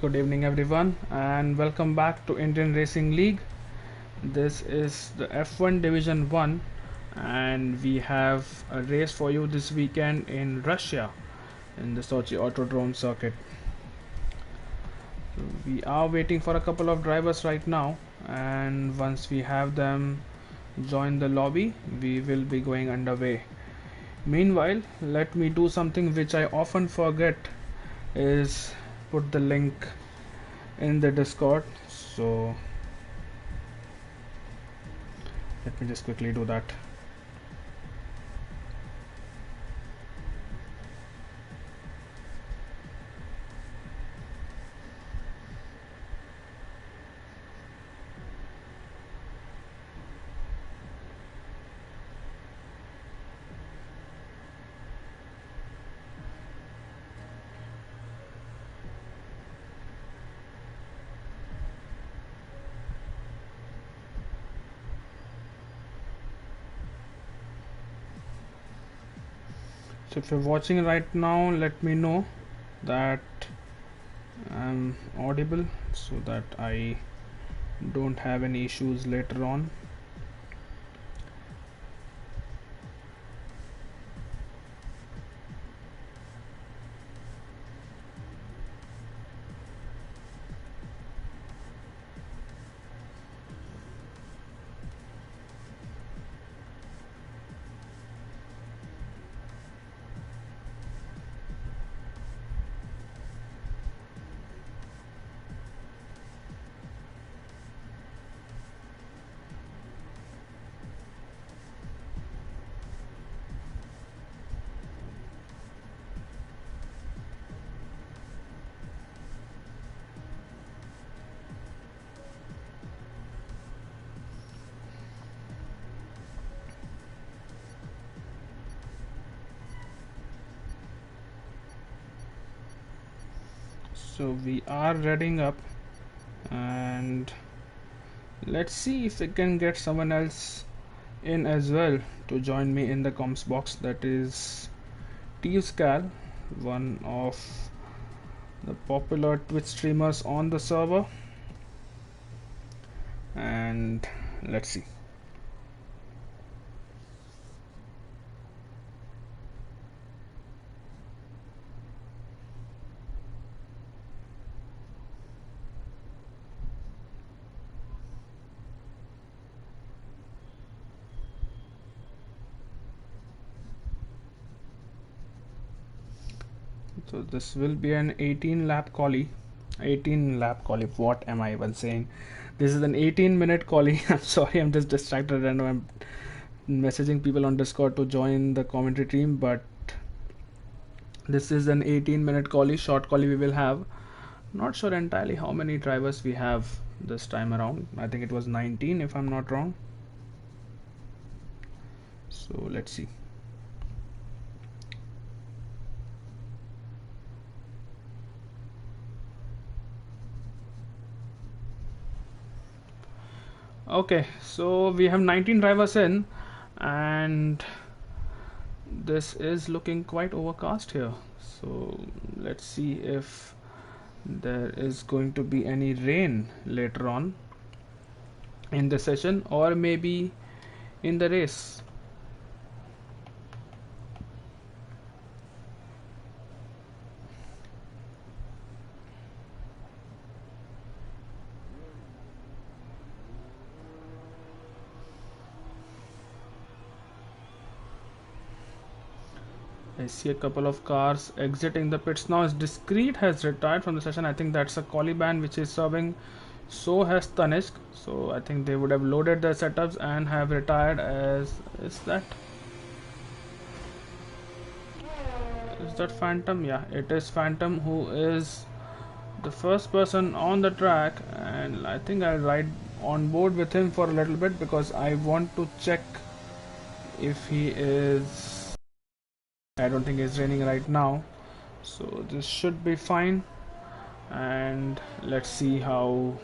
Good evening, everyone, and welcome back to Indian Racing League. This is the F1 Division 1, and we have a race for you this weekend in Russia in the Sochi Autodrome circuit. So we are waiting for a couple of drivers right now, and once we have them join the lobby, we will be going underway. Meanwhile, let me do something which I often forget is put the link in the Discord. So let me just quickly do that. So if you're watching right now, let me know that I'm audible so that I don't have any issues later on. So we are reading up, and let's see if we can get someone else in as well to join me in the comms box. That is Cal, one of the popular Twitch streamers on the server, and let's see. So this will be an 18 lap quali. What am I even saying? This is an 18-minute quali. I'm sorry, I'm just distracted and I'm messaging people on Discord to join the commentary team, but this is an 18-minute quali, short quali we will have. Not sure entirely how many drivers we have this time around. I think it was 19 if I'm not wrong. So let's see. Okay, so we have 19 drivers in, and this is looking quite overcast here. So let's see if there is going to be any rain later on in the session, or maybe in the race. I see a couple of cars exiting the pits now. As Discreet has retired from the session. I think that's a collie ban which is serving. So has Tanishq. So I think they would have loaded their setups and have retired. As is that Phantom? Yeah, it is Phantom who is the first person on the track, and I think I'll ride on board with him for a little bit because I want to check if he is. I don't think it's raining right now, so this should be fine, and let's see how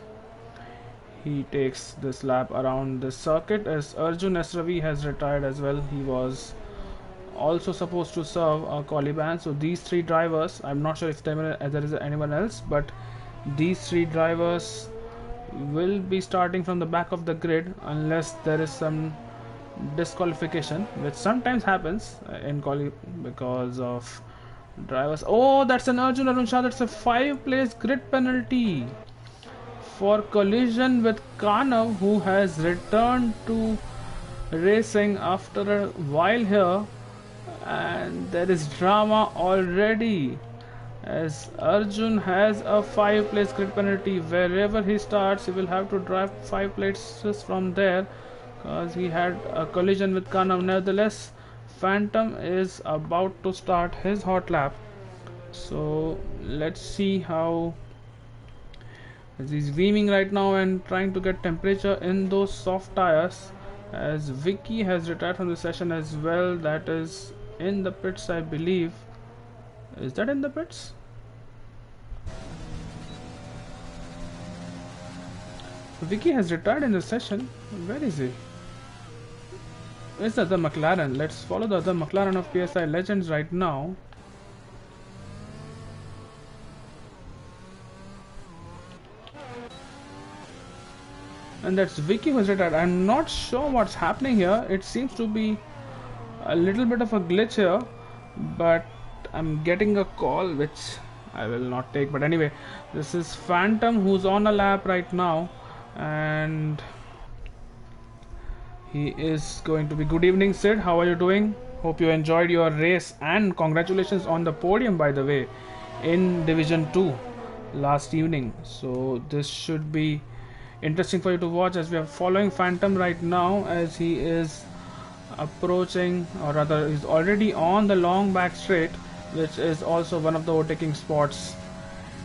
he takes this lap around the circuit. As Arjun Esravi has retired as well, he was also supposed to serve a Coliban. So these three drivers, I'm not sure if there is anyone else, but these three drivers will be starting from the back of the grid unless there is some disqualification, which sometimes happens in quali because of drivers. Oh, that's an Arjun Shah. That's a 5-place grid penalty for collision with Kanav, who has returned to racing after a while here, and there is drama already as Arjun has a 5-place grid penalty. Wherever he starts, he will have to drive 5 places from there because he had a collision with Kanav. Nevertheless, Phantom is about to start his hot lap, so let's see how he's beaming right now and trying to get temperature in those soft tires, as Vicky has retired from the session as well. That is in the pits, I believe. Is that in the pits? Vicky has retired in the session. Where is he? Where's the other McLaren? Let's follow the other McLaren of PSI Legends right now. And that's Vicky who has retired. I'm not sure what's happening here. It seems to be a little bit of a glitch here, but I'm getting a call which I will not take. But anyway, this is Phantom who's on a lap right now, and he is going to be. Good evening, Sid. How are you doing? Hope you enjoyed your race, and congratulations on the podium, by the way, in Division 2 last evening. So this should be interesting for you to watch, as we are following Phantom right now as he is approaching, or rather is already on the long back straight, which is also one of the overtaking spots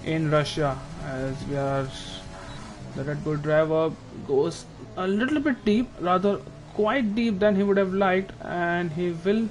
in Russia, as we are, the Red Bull driver goes a little bit deep, rather quite deep than he would have liked, and he will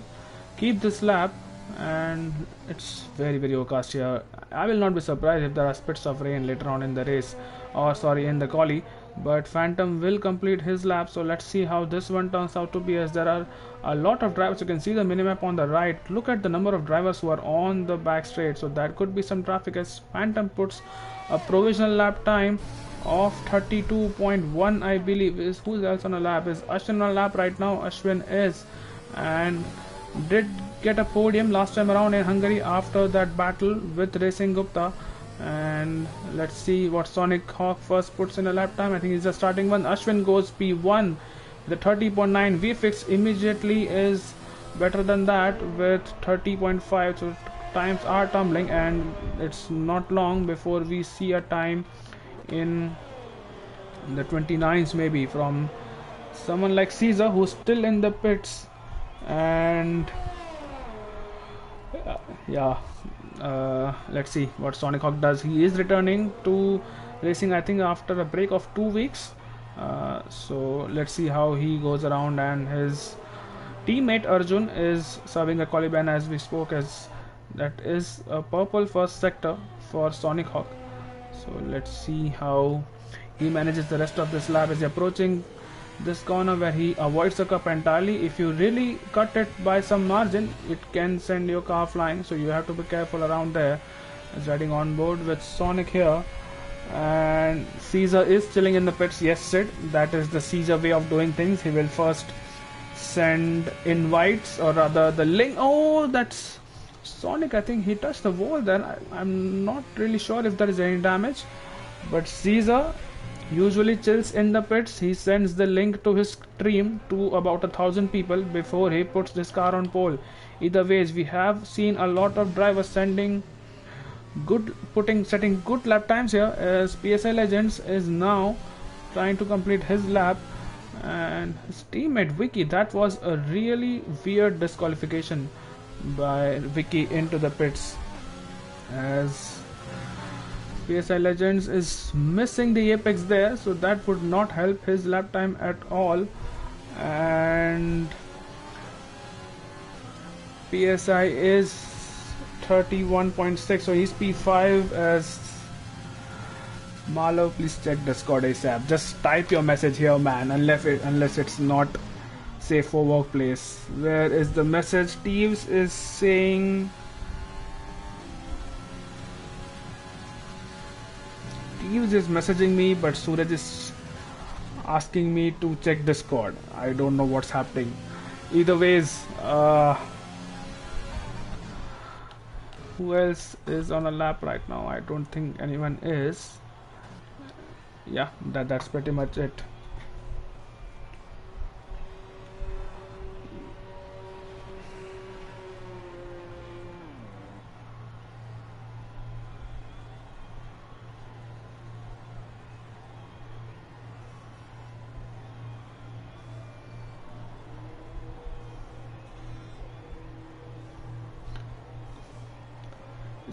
keep this lap. And it's very overcast here. I will not be surprised if there are spits of rain later on in the race, or sorry, in the quali, but Phantom will complete his lap. So let's see how this one turns out to be, as there are a lot of drivers. You can see the minimap on the right. Look at the number of drivers who are on the back straight, so that could be some traffic, as Phantom puts a provisional lap time of 32.1, I believe. Is who's else on a lap? Is Ashwin on a lap right now? Ashwin is, and did get a podium last time around in Hungary after that battle with Racing Gupta. And let's see what Sonic Hawk first puts in a lap time. I think he's the starting one. Ashwin goes P1. The 30.9 VFix immediately is better than that with 30.5, so times are tumbling, and it's not long before we see a time in the 29s maybe from someone like Caesar, who's still in the pits. And let's see what Sonic Hawk does. He is returning to racing, I think, after a break of 2 weeks. So let's see how he goes around, and his teammate Arjun is serving a quali ban as we spoke, as that is a purple first sector for Sonic Hawk. So let's see how he manages the rest of this lap as he approaching this corner where he avoids the cup entirely. If you really cut it by some margin, it can send your car flying, so you have to be careful around there. He's riding on board with Sonic here, and Caesar is chilling in the pits. Yes, Sid, that is the Caesar way of doing things. He will first send invites, or rather the link. Oh, that's Sonic. I think he touched the wall there. I'm not really sure if there is any damage, but Caesar usually chills in the pits. He sends the link to his stream to about 1,000 people before he puts this car on pole. Either ways, we have seen a lot of drivers setting good lap times here, as PSI Legends is now trying to complete his lap, and his teammate Vicky, that was a really weird disqualification by Vicky into the pits, as PSI Legends is missing the apex there, so that would not help his lap time at all. And PSI is 31.6, so he's P5. As Marlo, please check Discord ASAP. Just type your message here, man, unless it's not safe for workplace. Where is the message? Steves is saying Steves is messaging me, but Suraj is asking me to check Discord. I don't know what's happening. Either ways, who else is on a lap right now? I don't think anyone is. Yeah, that's pretty much it.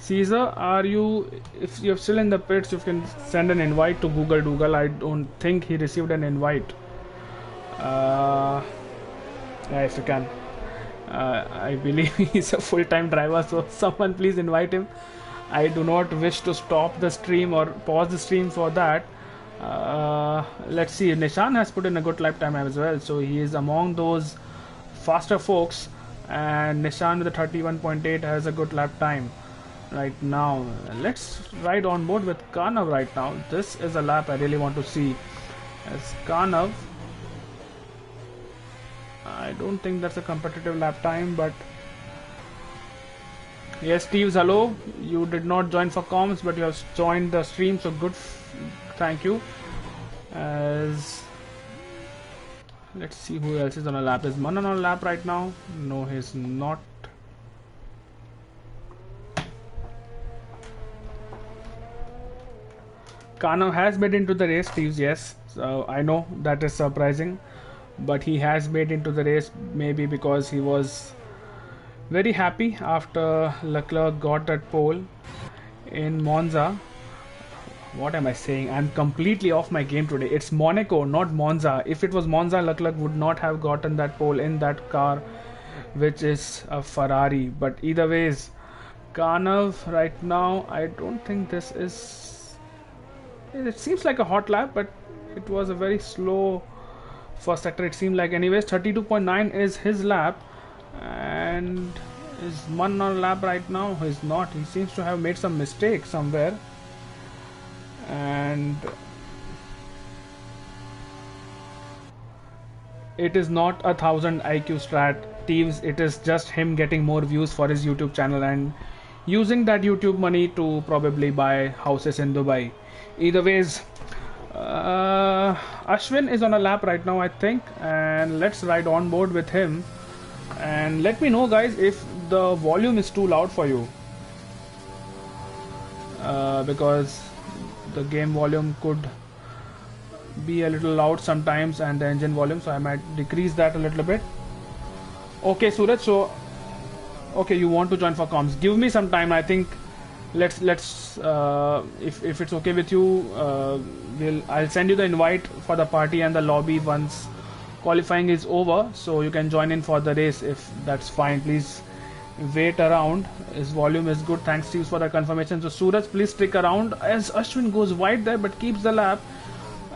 Caesar, are you, if you're still in the pits, you can send an invite to Google Dougal. I don't think he received an invite. Yeah, if you can. I believe he's a full-time driver, so someone please invite him. I do not wish to stop the stream or pause the stream for that. Let's see, Nishan has put in a good lap time as well, so he is among those faster folks, and Nishan with a 31.8 has a good lap time right now. Let's ride on board with Kanav right now. This is a lap I really want to see, as Kanav, I don't think that's a competitive lap time, but yes, Steves, hello. You did not join for comms, but you have joined the stream, so good. Thank you. As let's see who else is on a lap. Is Manan on a lap right now? No, he's not. Kanav has made into the race, Steves, yes. So I know that is surprising, but he has made into the race, maybe because he was very happy after Leclerc got that pole in Monza. What am I saying? I'm completely off my game today. It's Monaco, not Monza. If it was Monza, Leclerc would not have gotten that pole in that car, which is a Ferrari. But either ways, Kanav right now, I don't think this is... It seems like a hot lap, but it was a very slow first sector, it seemed like. Anyways, 32.9 is his lap. And is Mun on a lap right now? He's not. He seems to have made some mistake somewhere. And it is not 1000 IQ strat, Thieves. It is just him getting more views for his YouTube channel and using that YouTube money to probably buy houses in Dubai. Either ways, Ashwin is on a lap right now, I think, and let's ride on board with him. And let me know, guys, if the volume is too loud for you, because the game volume could be a little loud sometimes, and the engine volume, so I might decrease that a little bit. Okay, Suraj, so okay, you want to join for comms. Give me some time. I think let's if it's okay with you, I'll send you the invite for the party and the lobby once qualifying is over, so you can join in for the race if that's fine. Please wait around. His volume is good. Thanks, Steve, for the confirmation. So Suraj, please stick around as Ashwin goes wide there but keeps the lap,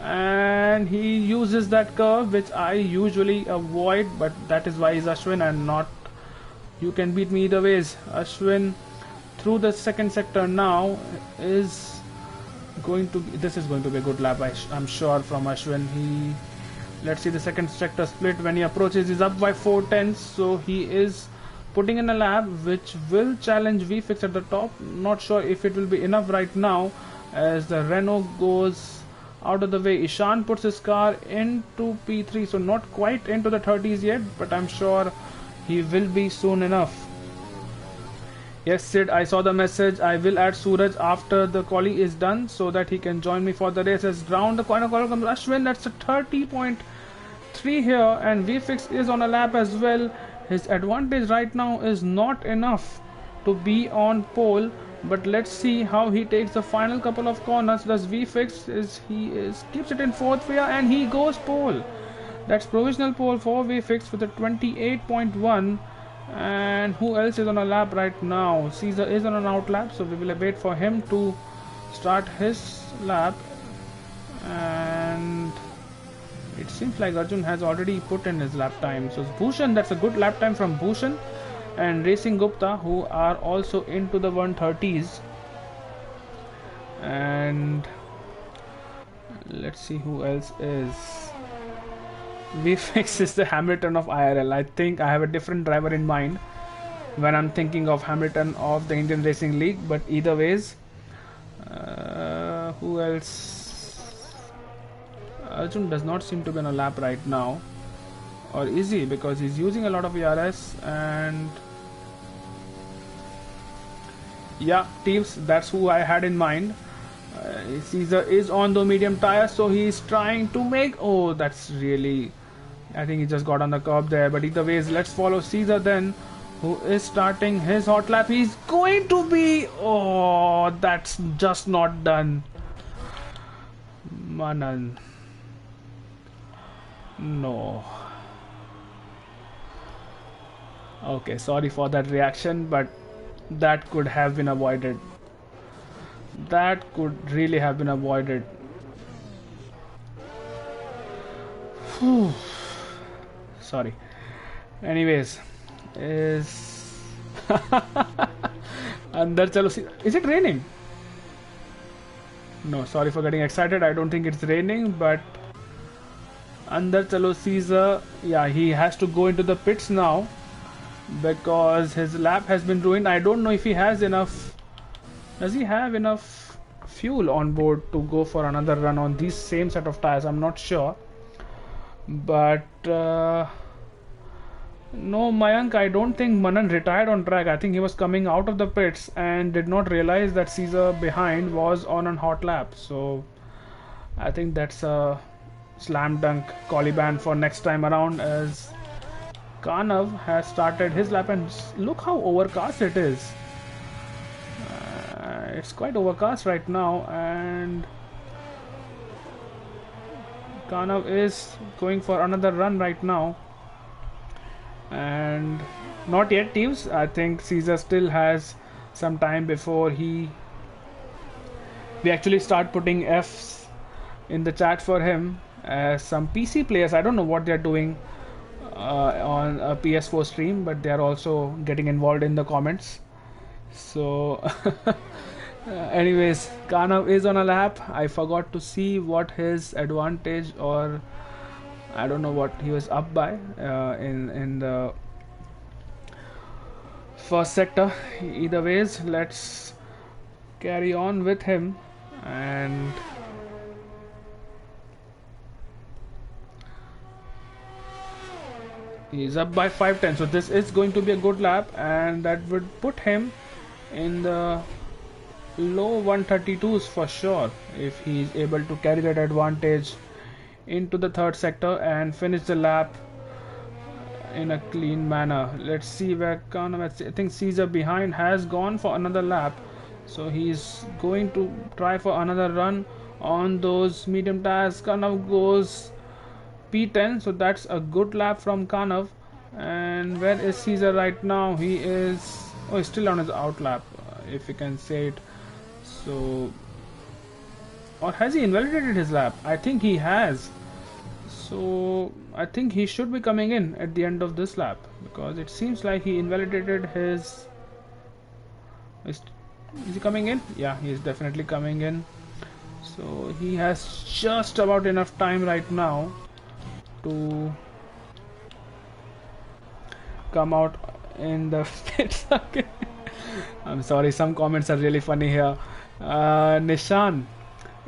and he uses that curve which I usually avoid, but that is why he's Ashwin and not you. Can beat me either ways. Ashwin through the second sector now is going to be, this is going to be a good lap, I'm sure, from Ashwin. Let's see the second sector split. When he approaches, he's up by 4/10, so he is putting in a lap which will challenge VFix at the top. Not sure if it will be enough right now as the Renault goes out of the way. Ishan puts his car into P3, so not quite into the 30s yet, but I'm sure he will be soon enough. Yes, Sid, I saw the message. I will add Suraj after the quali is done so that he can join me for the race. As round the corner comes Ashwin, that's a 30.3 here, and VFix is on a lap as well. His advantage right now is not enough to be on pole, but let's see how he takes the final couple of corners. Does VFix keeps it in fourth here, and he goes pole. That's provisional pole for VFix with a 28.1. And who else is on a lap right now? Caesar is on an out lap, so we will wait for him to start his lap. And it seems like Arjun has already put in his lap time. So Bhushan, that's a good lap time from Bhushan and Racing Gupta, who are also into the 130s. And Let's see who else is. VFX is the Hamilton of IRL. I think I have a different driver in mind when I'm thinking of Hamilton of the Indian Racing League, but either ways, who else? Arjun does not seem to be on a lap right now, or is he? Because he's using a lot of ERS. And yeah, Teves, that's who I had in mind. Caesar is on the medium tire, so he's trying to make, oh, that's really, I think he just got on the curb there. But either ways, let's follow Caesar then, who is starting his hot lap. He's going to be, oh, that's just not done. Manan, no. Okay, sorry for that reaction, but that could have been avoided. That could really have been avoided. Whew. Sorry. Anyways, is Andar chalo. Is it raining? No, sorry for getting excited. I don't think it's raining, but Andar chalo Caesar. Yeah, he has to go into the pits now because his lap has been ruined. I don't know if he has enough. Does he have enough fuel on board to go for another run on these same set of tires? I'm not sure. But no, Mayank, I don't think Manan retired on track. I think he was coming out of the pits and did not realize that Caesar behind was on a hot lap. So I think that's a slam dunk collie ban for next time around, as Kanav has started his lap. And look how overcast it is. It's quite overcast right now, and Kanav is going for another run right now. And not yet, Teves. I think Caesar still has some time before we actually start putting Fs in the chat for him. Some PC players, I don't know what they're doing on a PS4 stream, but they are also getting involved in the comments. So anyways, Kanav is on a lap. I forgot to see what his advantage, or I don't know what he was up by in the first sector. Either ways, let's carry on with him. And he's up by 5:10, so this is going to be a good lap, and that would put him in the low 132s for sure if he's able to carry that advantage into the third sector and finish the lap in a clean manner. Let's see where Kanav, I think Caesar behind has gone for another lap, so he's going to try for another run on those medium tires. Kanav goes P10, so that's a good lap from Kanav. And where is Caesar right now? He is, oh, he's still on his out lap, if you can say it. So, or has he invalidated his lap? I think he has. So I think he should be coming in at the end of this lap, because it seems like he invalidated his. Is he coming in? Yeah, he is definitely coming in. So he has just about enough time right now to come out in the pits. Okay. I'm sorry, some comments are really funny here. Nishan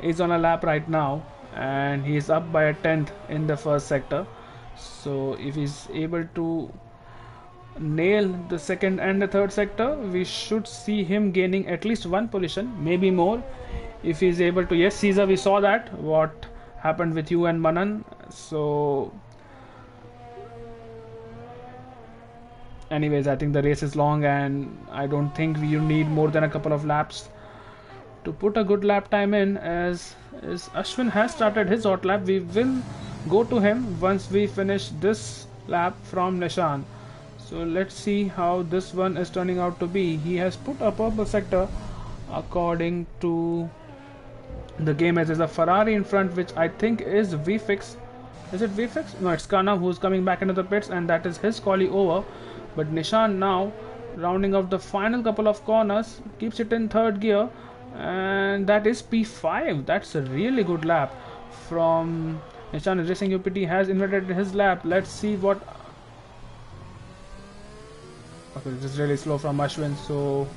is on a lap right now, and he's up by a 10th in the first sector. So if he's able to nail the second and the third sector, we should see him gaining at least one position, maybe more, if he's able to. Yes, Caesar, we saw that what happened with you and Manan. So anyways, I think the race is long, and I don't think you need more than a couple of laps to put a good lap time in. As Ashwin has started his hot lap, we will go to him once we finish this lap from Nishan. So let's see how this one is turning out to be. He has put a purple sector according to the game, as there's a Ferrari in front, which I think is VFix. Is it VFix? No, it's Kanav who's coming back into the pits, and that is his quali over. But Nishan now rounding out the final couple of corners, keeps it in third gear, and that is P5. That's a really good lap from Nishan Racing UPT has invaded his lap. Let's see what. Okay, this is really slow from Ashwin, so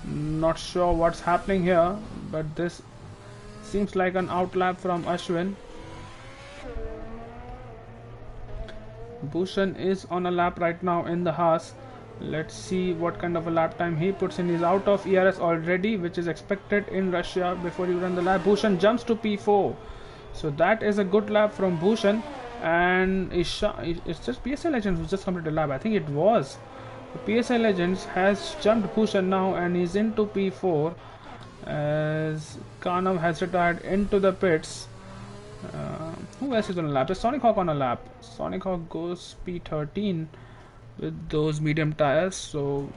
not sure what's happening here, but this seems like an outlap from Ashwin. Bhushan is on a lap right now in the Haas. Let's see what kind of a lap time he puts in. He's out of ERS already, which is expected in Russia before you run the lap. Bhushan jumps to P4. So that is a good lap from Bhushan. And it's just PSI Legends who just completed a lap. I think it was. The PSI Legends has jumped Bhushan now and he's into P4 as Kanav has retired into the pits. Who else is on a lap? Is Sonic Hawk on a lap? Sonic Hawk goes P13 with those medium tires, so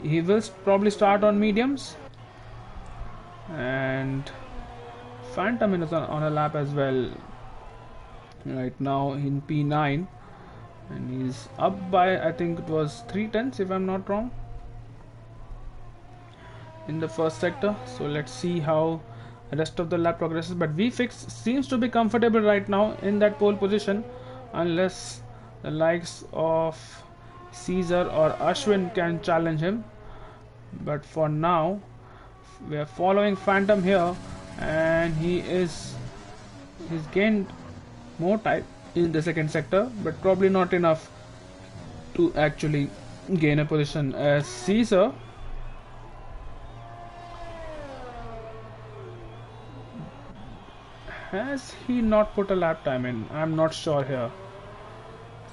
he will probably start on mediums. And Phantom is on a lap as well right now in P9, and he's up by, I think it was 3/10 if I'm not wrong, in the first sector. So let's see how the rest of the lap progresses, but VFix seems to be comfortable right now in that pole position, unless the likes of Caesar or Ashwin can challenge him. But for now we are following Phantom here, and he's gained more time in the second sector, but probably not enough to actually gain a position, as Caesar has he not put a lap time in? I'm not sure here.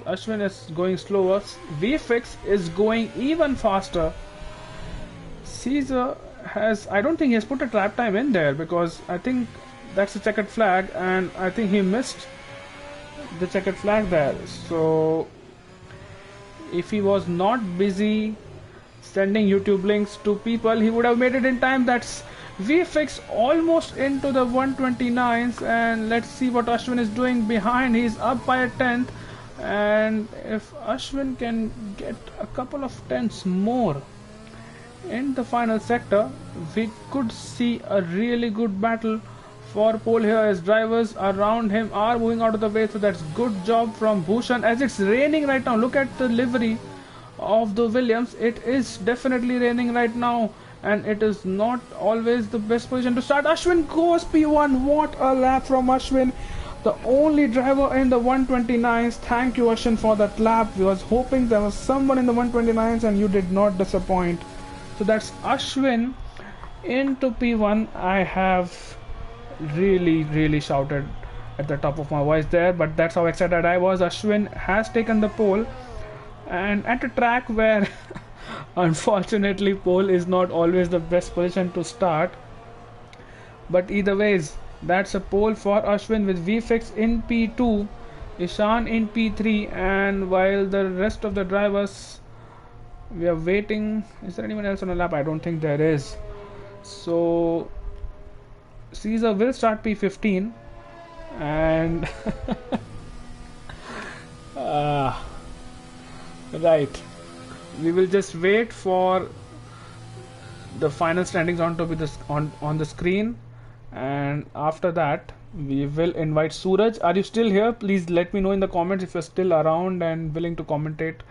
Ashwin is going slower. VFX is going even faster. Caesar has, I don't think he has put a lap time in there, because I think that's a checkered flag, and I think he missed the checkered flag there. So if he was not busy sending YouTube links to people, he would have made it in time. That's VFX almost into the 129s, and let's see what Ashwin is doing behind. He's up by a tenth, and if Ashwin can get a couple of tenths more in the final sector, we could see a really good battle for pole here, as drivers around him are moving out of the way. So that's good job from Bhushan, as it's raining right now. Look at the livery of the Williams. It is definitely raining right now, and it is not always the best position to start. Ashwin goes P1. What a lap from Ashwin, the only driver in the 129s. Thank you, Ashwin, for that lap. We was hoping there was someone in the 129s, and you did not disappoint. So that's Ashwin into P1. I have really shouted at the top of my voice there, but that's how excited I was. Ashwin has taken the pole, and at a track where unfortunately pole is not always the best position to start, but either ways, that's a pole for Ashwin with VFX in P2, Ishan in P3, and while the rest of the drivers, we are waiting. Is there anyone else on a lap? I don't think there is. So Caesar will start P15, and right, we will just wait for the final standings on to be on the screen, and after that we will invite Suraj. Are you still here? Please let me know in the comments if you're still around and willing to commentate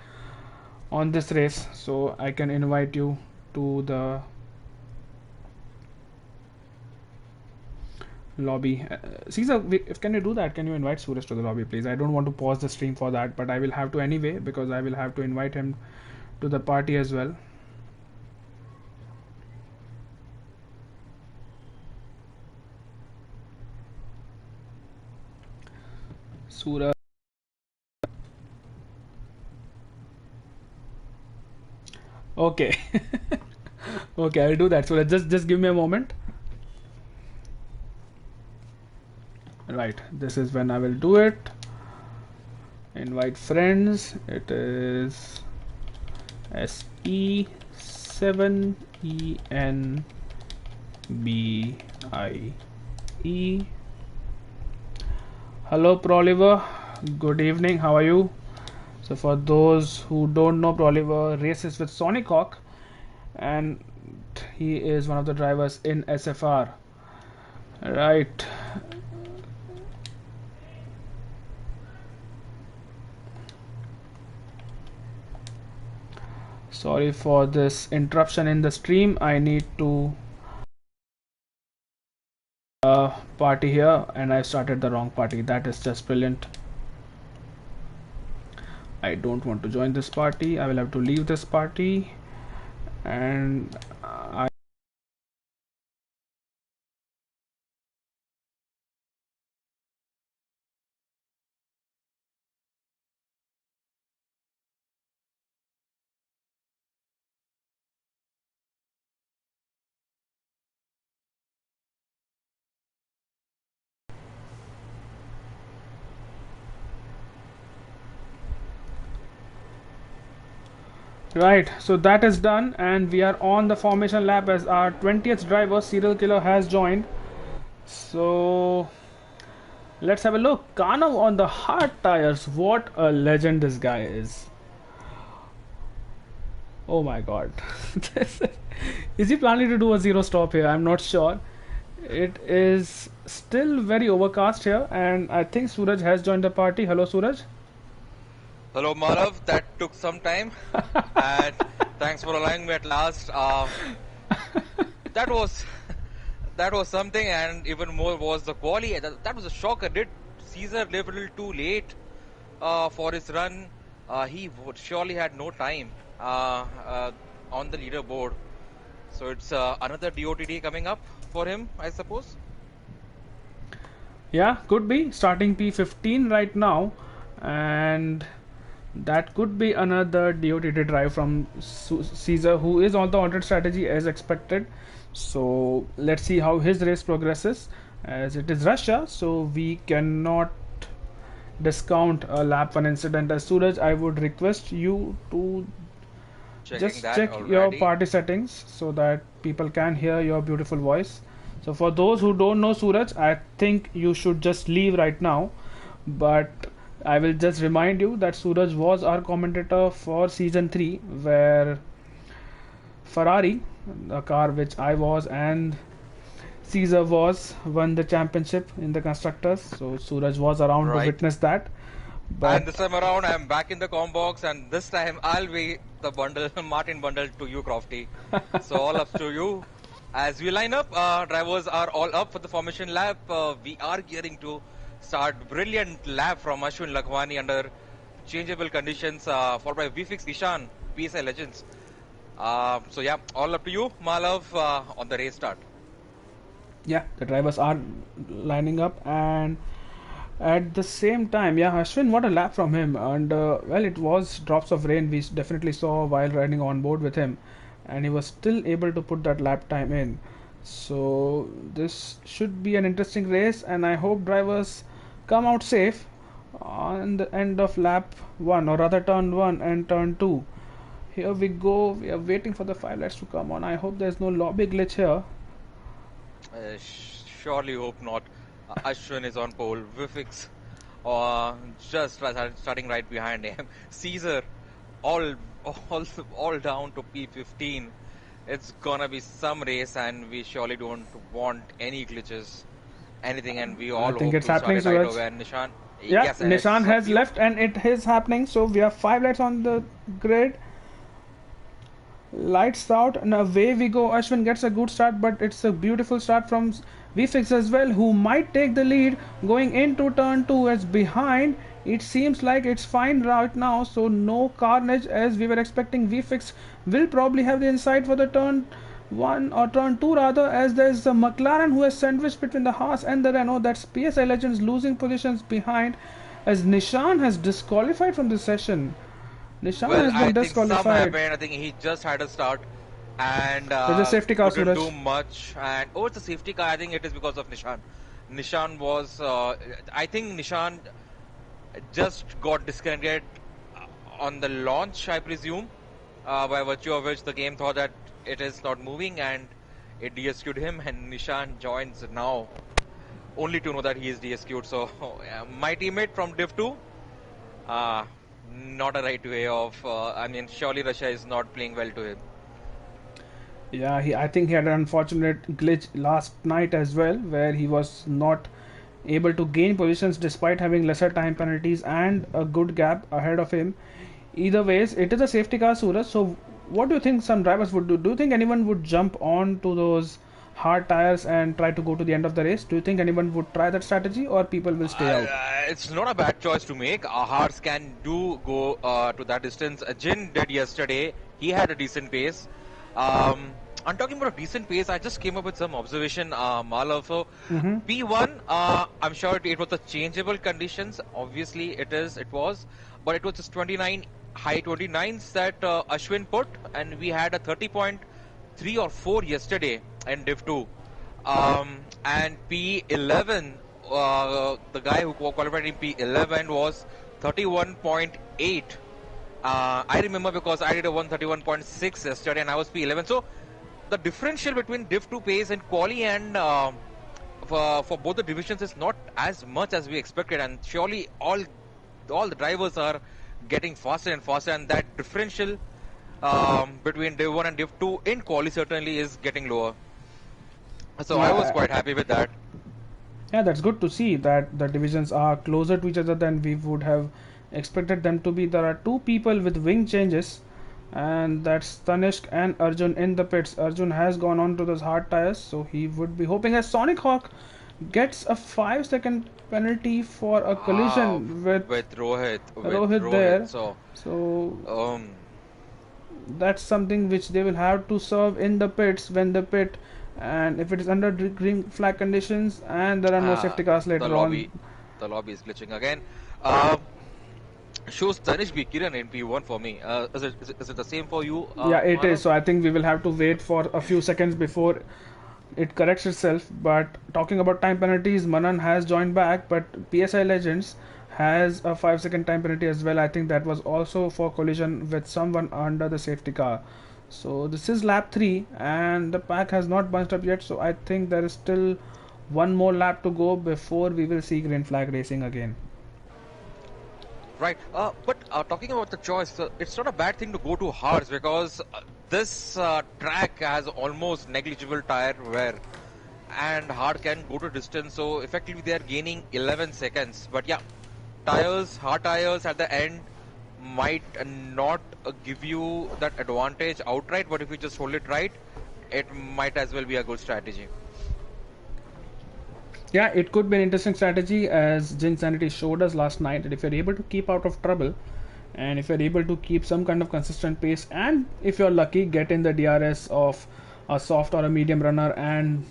on this race, so I can invite you to the lobby. Caesar, can you do that? Can you invite Suraj to the lobby, please? I don't want to pause the stream for that, but I will have to anyway, because I will have to invite him to the party as well. Suraj. Okay. Okay, I'll do that. So just give me a moment. Right, this is when I will do it. Invite friends. It is SE7ENBIE. Hello Proliver, good evening, how are you? So for those who don't know, Proliver races with Sonic Hawk, and he is one of the drivers in SFR. Right, Sorry for this interruption in the stream. I need to party here and I started the wrong party. That is just brilliant. I don't want to join this party. I will have to leave this party, and I right, so that is done, and we are on the formation lap as our 20th driver, Serial Killer, has joined. So let's have a look. Kano on the hard tires. What a legend this guy is. Oh my god. Is he planning to do a zero stop here? I'm not sure. It is still very overcast here, and I think Suraj has joined the party. Hello, Suraj. Hello, Manav. That took some time, and thanks for allowing me at last. That was something, and even more was the quali. That was a shocker. Did Caesar live a little too late for his run? He surely had no time on the leaderboard. So it's another DOTD coming up for him, I suppose. Yeah, could be starting P15 right now, and that could be another DOTD drive from Caesar, who is on the alternate strategy as expected. So let's see how his race progresses, as it is Russia, so we cannot discount a lap 1 incident. As Suraj, I would request you to just check your party settings so that people can hear your beautiful voice. So for those who don't know Suraj, I think you should just leave right now, but I will just remind you that Suraj was our commentator for season 3, where Ferrari, a car which I was and Caesar was, won the championship in the constructors. So Suraj was around to witness that. But and this time around, I'm back in the com box, and this time I'll be the bundle, Martin bundle to you, Crofty. So all up to you. As we line up, drivers are all up for the formation lap. We are gearing to start brilliant lap from Ashwin Lakhwani under changeable conditions, followed by VFix Ishan, PSI Legends. So yeah, all up to you, Malav, on the race start. Yeah, the drivers are lining up, and at the same time, yeah, Ashwin, what a lap from him. And well, it was drops of rain we definitely saw while riding on board with him, and he was still able to put that lap time in. So this should be an interesting race, and I hope drivers come out safe on the end of lap 1, or rather turn 1 and turn 2. Here we go. We are waiting for the 5 lights to come on. I hope there's no lobby glitch here. Surely hope not. Ashwin is on pole. Vifix just starting right behind him. Caesar all down to P15. It's gonna be some race, and we surely don't want any glitches, anything, and we all think hope it's to happening, start it right Suraj. over. Nishan, Yeah, yes, Nishan has left, and it is happening. So we have 5 lights on the grid. Lights out, and away we go. Ashwin gets a good start, but it's a beautiful start from VFix as well, who might take the lead going into turn 2 as behind. It seems like it's fine right now, so no carnage as we were expecting. VFix will probably have the inside for the turn 1 or turn 2 rather, as there's a McLaren who has sandwiched between the Haas and the Renault. That's PSI Legends losing positions behind, as Nishan has disqualified from the session. Nishan has been disqualified. I think he just had a start, and there's a safety car, couldn't do much. And it's a safety car. I think it is because of Nishan. Nishan was, I think Nishan just got disconnected on the launch, I presume, by virtue of which the game thought that it is not moving, and it DSQ'd him, and Nishan joins now, only to know that he is DSQ'd. So my teammate from Div 2, not a right way of, I mean, surely Russia is not playing well to him. Yeah, I think he had an unfortunate glitch last night as well, where he was not able to gain positions despite having lesser time penalties and a good gap ahead of him. Either ways, it is a safety car, Suraj, so what do you think some drivers would do? Do you think anyone would jump on to those hard tires and try to go to the end of the race? Do you think anyone would try that strategy, or people will stay out? It's not a bad choice to make. Hearts can do go to that distance. Jin did yesterday. He had a decent pace. I'm talking about a decent pace. I just came up with some observation, Malav. So P1, I'm sure it was the changeable conditions. Obviously, it was, but it was just 29 high 29s that Ashwin put, and we had a 30.3 or 4 yesterday in Div 2. And P11, the guy who qualified in P11 was 31.8. I remember because I did a 131.6 yesterday and I was P11. So the differential between Div 2 pace and quali and for both the divisions is not as much as we expected, and surely all the drivers are getting faster and faster, and that differential between Div 1 and Div 2 in quali certainly is getting lower. So I was quite happy with that. Yeah, that's good to see that the divisions are closer to each other than we would have expected them to be. There are two people with wing changes, and that's Tanishq and Arjun in the pits. Arjun has gone on to those hard tires, so he would be hoping as Sonic Hawk gets a 5-second penalty for a collision with Rohit. Rohit there. So that's something which they will have to serve in the pits when the pit, and if it is under green flag conditions and there are no safety cars later on. The lobby is glitching again. Shows Tanishq B. Kiran in P1 for me. Is it the same for you? Yeah, it is. So I think we will have to wait for a few seconds before it corrects itself. But talking about time penalties, Manan has joined back, but PSI Legends has a 5-second time penalty as well. I think that was also for collision with someone under the safety car. So this is lap 3 and the pack has not bunched up yet, so I think there is still one more lap to go before we will see green flag racing again. Right, but talking about the choice, it's not a bad thing to go to hards because this track has almost negligible tire wear and hard can go to distance, so effectively they are gaining 11 seconds. But yeah, hard tires at the end might not give you that advantage outright, but if you just hold it right, it might as well be a good strategy. Yeah, it could be an interesting strategy, as Jin Sanity showed us last night, that if you're able to keep out of trouble and if you're able to keep some kind of consistent pace, and if you're lucky get in the DRS of a soft or a medium runner and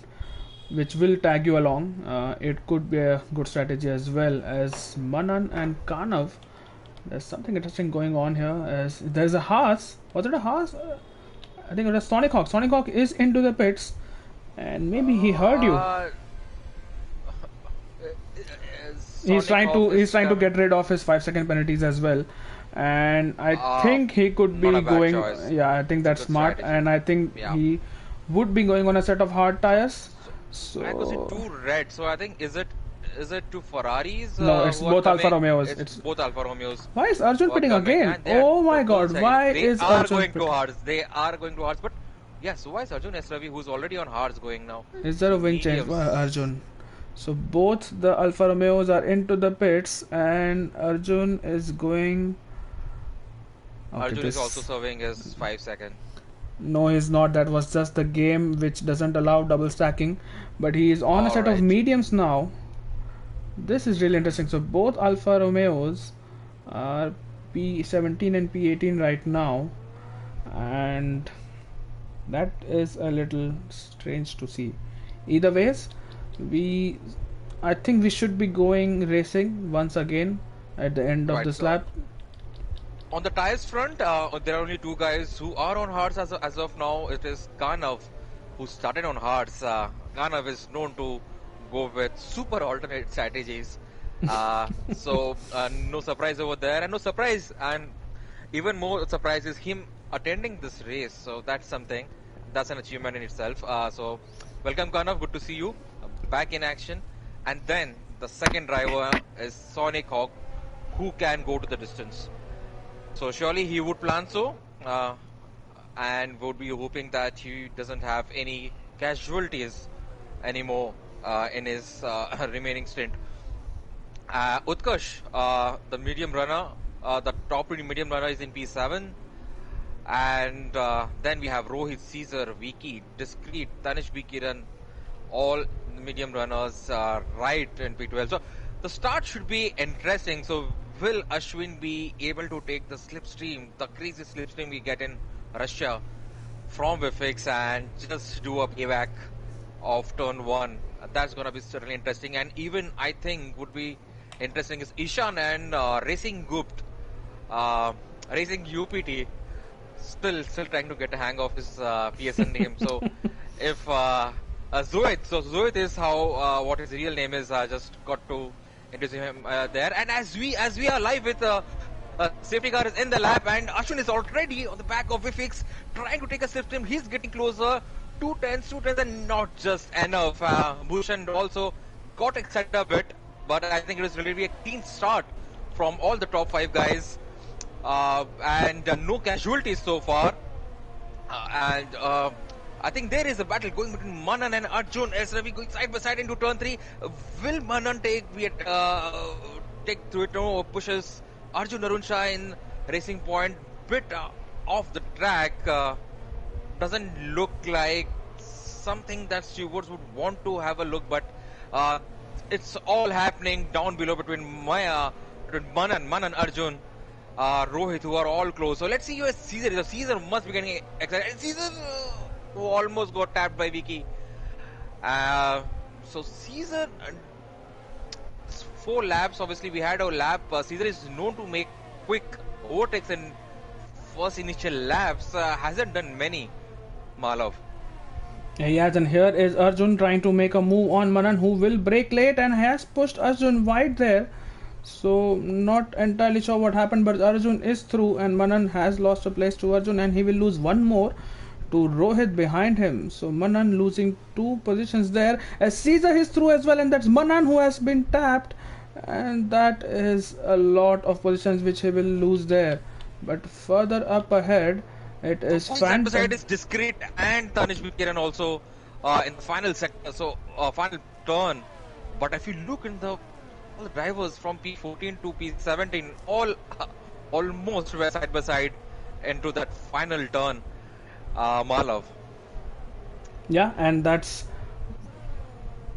which will tag you along, it could be a good strategy as well. As Manan and Kanav, there's something interesting going on here, as there's a Haas. Was it a Haas? I think it was Sonic Hawk. Sonic Hawk is into the pits and maybe he heard you. He's trying to get rid of his 5-second penalties as well, and I think he could be going. Choice. Yeah, I think that's smart, strategy. And I think he would be going on a set of hard tires. So was it two red? So I think is it two Ferraris? No, it's both Alfa Romeos. It's both Alfa Romeos. Why is Arjun pitting again? Oh my God! Why is Arjun going to hards? They are going to hards, but yes. So why is Arjun Ravi, who's already on hards, going now? Is there a wing change? Why Arjun? So both the Alfa Romeos are into the pits and Arjun is going... Okay, Arjun is also serving his 5 seconds. No, he's not. That was just the game which doesn't allow double stacking. But he is on a set of mediums now. This is really interesting. So both Alfa Romeos are P17 and P18 right now. And that is a little strange to see. Either ways, I think we should be going racing once again at the end of this lap. On the tires front, there are only two guys who are on hards as of now. It is Kanav, who started on hards. Kanav is known to go with super alternate strategies. So no surprise over there, and no surprise, and even more surprise is him attending this race. So that's something. That's an achievement in itself. So welcome Kanav, good to see you back in action. And then the second driver is Sonic Hawk, who can go to the distance. So surely he would plan so, and would be hoping that he doesn't have any casualties anymore in his remaining stint. Utkarsh, the medium runner, the top medium runner is in P7, And then we have Rohit, Caesar, Vicky, Discreet, Tanish Bikiran, all medium runners right in P12. So the start should be interesting. So will Ashwin be able to take the slipstream, the crazy slipstream we get in Russia from Vifix, and just do a payback of turn 1? That's going to be certainly interesting. And even I think would be interesting is Ishan and Racing Gupt, Racing UPT, still trying to get a hang of his PSN name. So if Zoid, so Zoid is how what his real name is. I just got to introduce him there. And as we are live with safety car is in the lap, and Ashwin is already on the back of Vifix trying to take a system. He's getting closer. 210s, and not just enough. Bhushan also got excited a bit, but I think it was really a clean start from all the top 5 guys. And no casualties so far. I think there is a battle going between Manan and Arjun as Ravi going side by side into turn 3. Will Manan take through it? No, pushes Arjun Aruncha in Racing Point bit off the track. Doesn't look like something that stewards would want to have a look, but it's all happening down below between Manan, Arjun, Rohit, who are all close. So let's see where Caesar is. Caesar must be getting excited. Caesar who almost got tapped by Vicky. So Caesar, 4 laps. Obviously, we had a lap. Caesar is known to make quick overtakes in first initial laps. Hasn't done many. Malav. Yes, and here is Arjun trying to make a move on Manan, who will brake late and has pushed Arjun wide there. So not entirely sure what happened, but Arjun is through, and Manan has lost a place to Arjun, and he will lose one more to Rohit behind him. So Manan losing 2 positions there, as Caesar is through as well, and that's Manan who has been tapped, and that is a lot of positions which he will lose there. But further up ahead, it is Phantom. Beside is Discreet and Tanish Bikiran also in the final sector, so final turn. But if you look in all the drivers from P14 to P17, all almost were side by side into that final turn. Malav. Yeah, and that's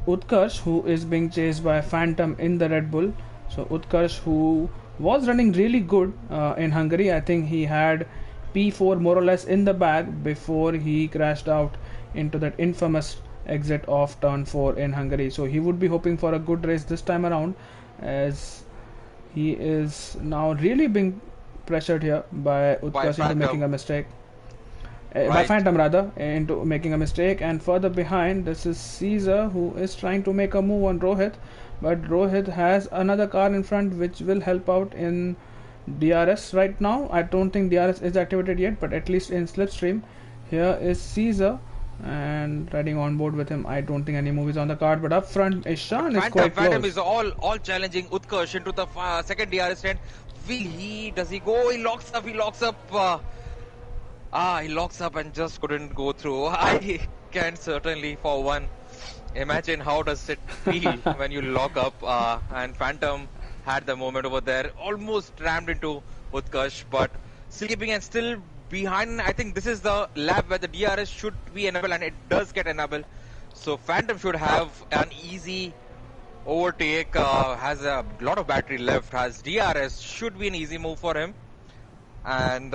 Utkarsh, who is being chased by Phantom in the Red Bull. So Utkarsh, who was running really good in Hungary, I think he had P4 more or less in the bag before he crashed out into that infamous exit of turn 4 in Hungary. So he would be hoping for a good race this time around, as he is now really being pressured here by Utkarsh into making a mistake. By Phantom rather, into making a mistake. And further behind, this is Caesar, who is trying to make a move on Rohit, but Rohit has another car in front which will help out in DRS right now. I don't think DRS is activated yet, but at least in slipstream. Here is Caesar, and riding on board with him. I don't think any move is on the card, but up front Ishan is quite close. Phantom is all challenging Utkarsh into the second DRS stand. Does he go? He locks up. He locks up and just couldn't go through. I can certainly, for one, imagine how does it feel when you lock up, and Phantom had the moment over there, almost rammed into Utkarsh, but still keeping and still behind. I think this is the lap where the DRS should be enabled, and it does get enabled. So Phantom should have an easy overtake, has a lot of battery left, has DRS, should be an easy move for him. And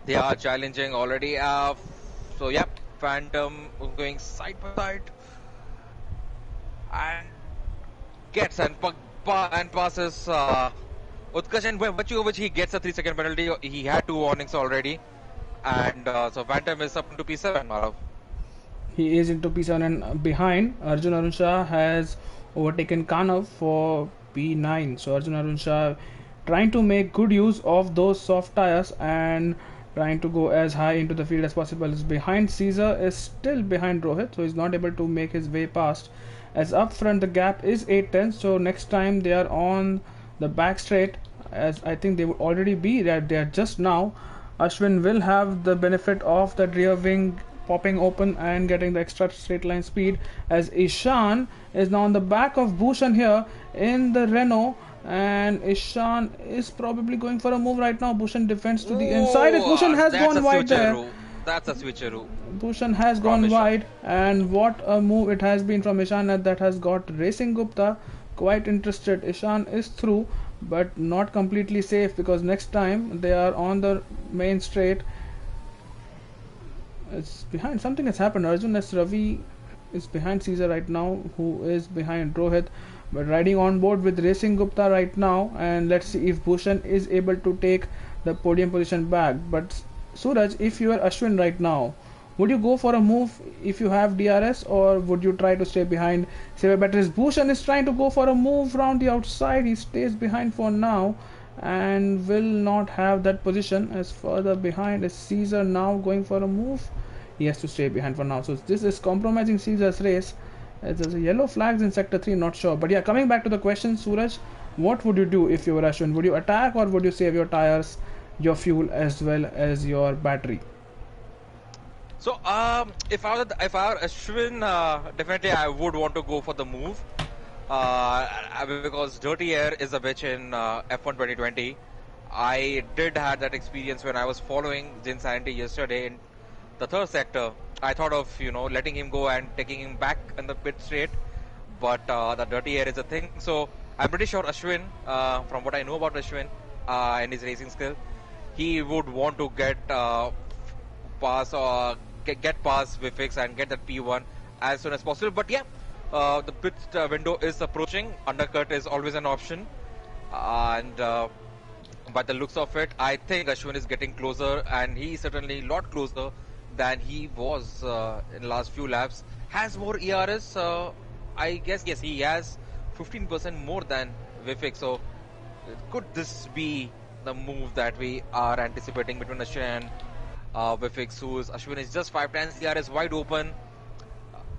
they are challenging already. So yeah, Phantom going side by side and gets and passes Utkarsh, and which he gets a 3-second penalty. He had 2 warnings already, and so Phantom is up into P7. Marav. He is into P7, and behind Arjun Arunsha has overtaken Kanav for P9. So Arjun Arunsha trying to make good use of those soft tires and trying to go as high into the field as possible. Is behind. Caesar is still behind Rohit, so he's not able to make his way past. As up front the gap is 8 tenths, so next time they are on the back straight, as I think they would already be that they are just now, Ashwin will have the benefit of the rear wing popping open and getting the extra straight line speed, as Ishan is now on the back of Bhushan here in the Renault, And Ishan is probably going for a move right now. Bhushan defends to the inside. Oh, Bhushan has that's a gone wide there. switcheroo. That's a switcheroo Bhushan has from gone Ishan. wide, and what a move it has been from Ishan that has got Racing Gupta quite interested. Ishan is through, but not completely safe because next time they are on the main straight. It's behind. Something has happened. Arjun S. Ravi is behind Caesar right now, who is behind Rohit, but riding on board with Racing Gupta right now. And let's see if Bhushan is able to take the podium position back. But Suraj, if you are Ashwin right now, would you go for a move if you have DRS, or would you try to stay behind? Save batteries. Bhushan is trying to go for a move round the outside. He stays behind for now and will not have that position. As further behind is Caesar now going for a move. He has to stay behind for now. So this is compromising Caesar's race. There's a yellow flags in sector 3, not sure. But yeah, coming back to the question, Suraj, what would you do if you were Ashwin? Would you attack, or would you save your tires, your fuel, as well as your battery? So, if I were Ashwin, definitely I would want to go for the move. Because dirty air is a bitch in F1 2020. I did have that experience when I was following Jin Sanity yesterday in the third sector. I thought of letting him go and taking him back in the pit straight, but the dirty air is a thing. So I'm pretty sure Ashwin, from what I know about Ashwin and his racing skill, he would want to get past Vifix and get that P1 as soon as possible. But yeah, the pit window is approaching. Undercut is always an option, and by the looks of it, I think Ashwin is getting closer, and he is certainly a lot closer than he was in the last few laps. Has more ERS, I guess. Yes, he has 15% more than Vifix. So could this be the move that we are anticipating between Ashwin and Vifix, Ashwin is just 5 times ERS wide open,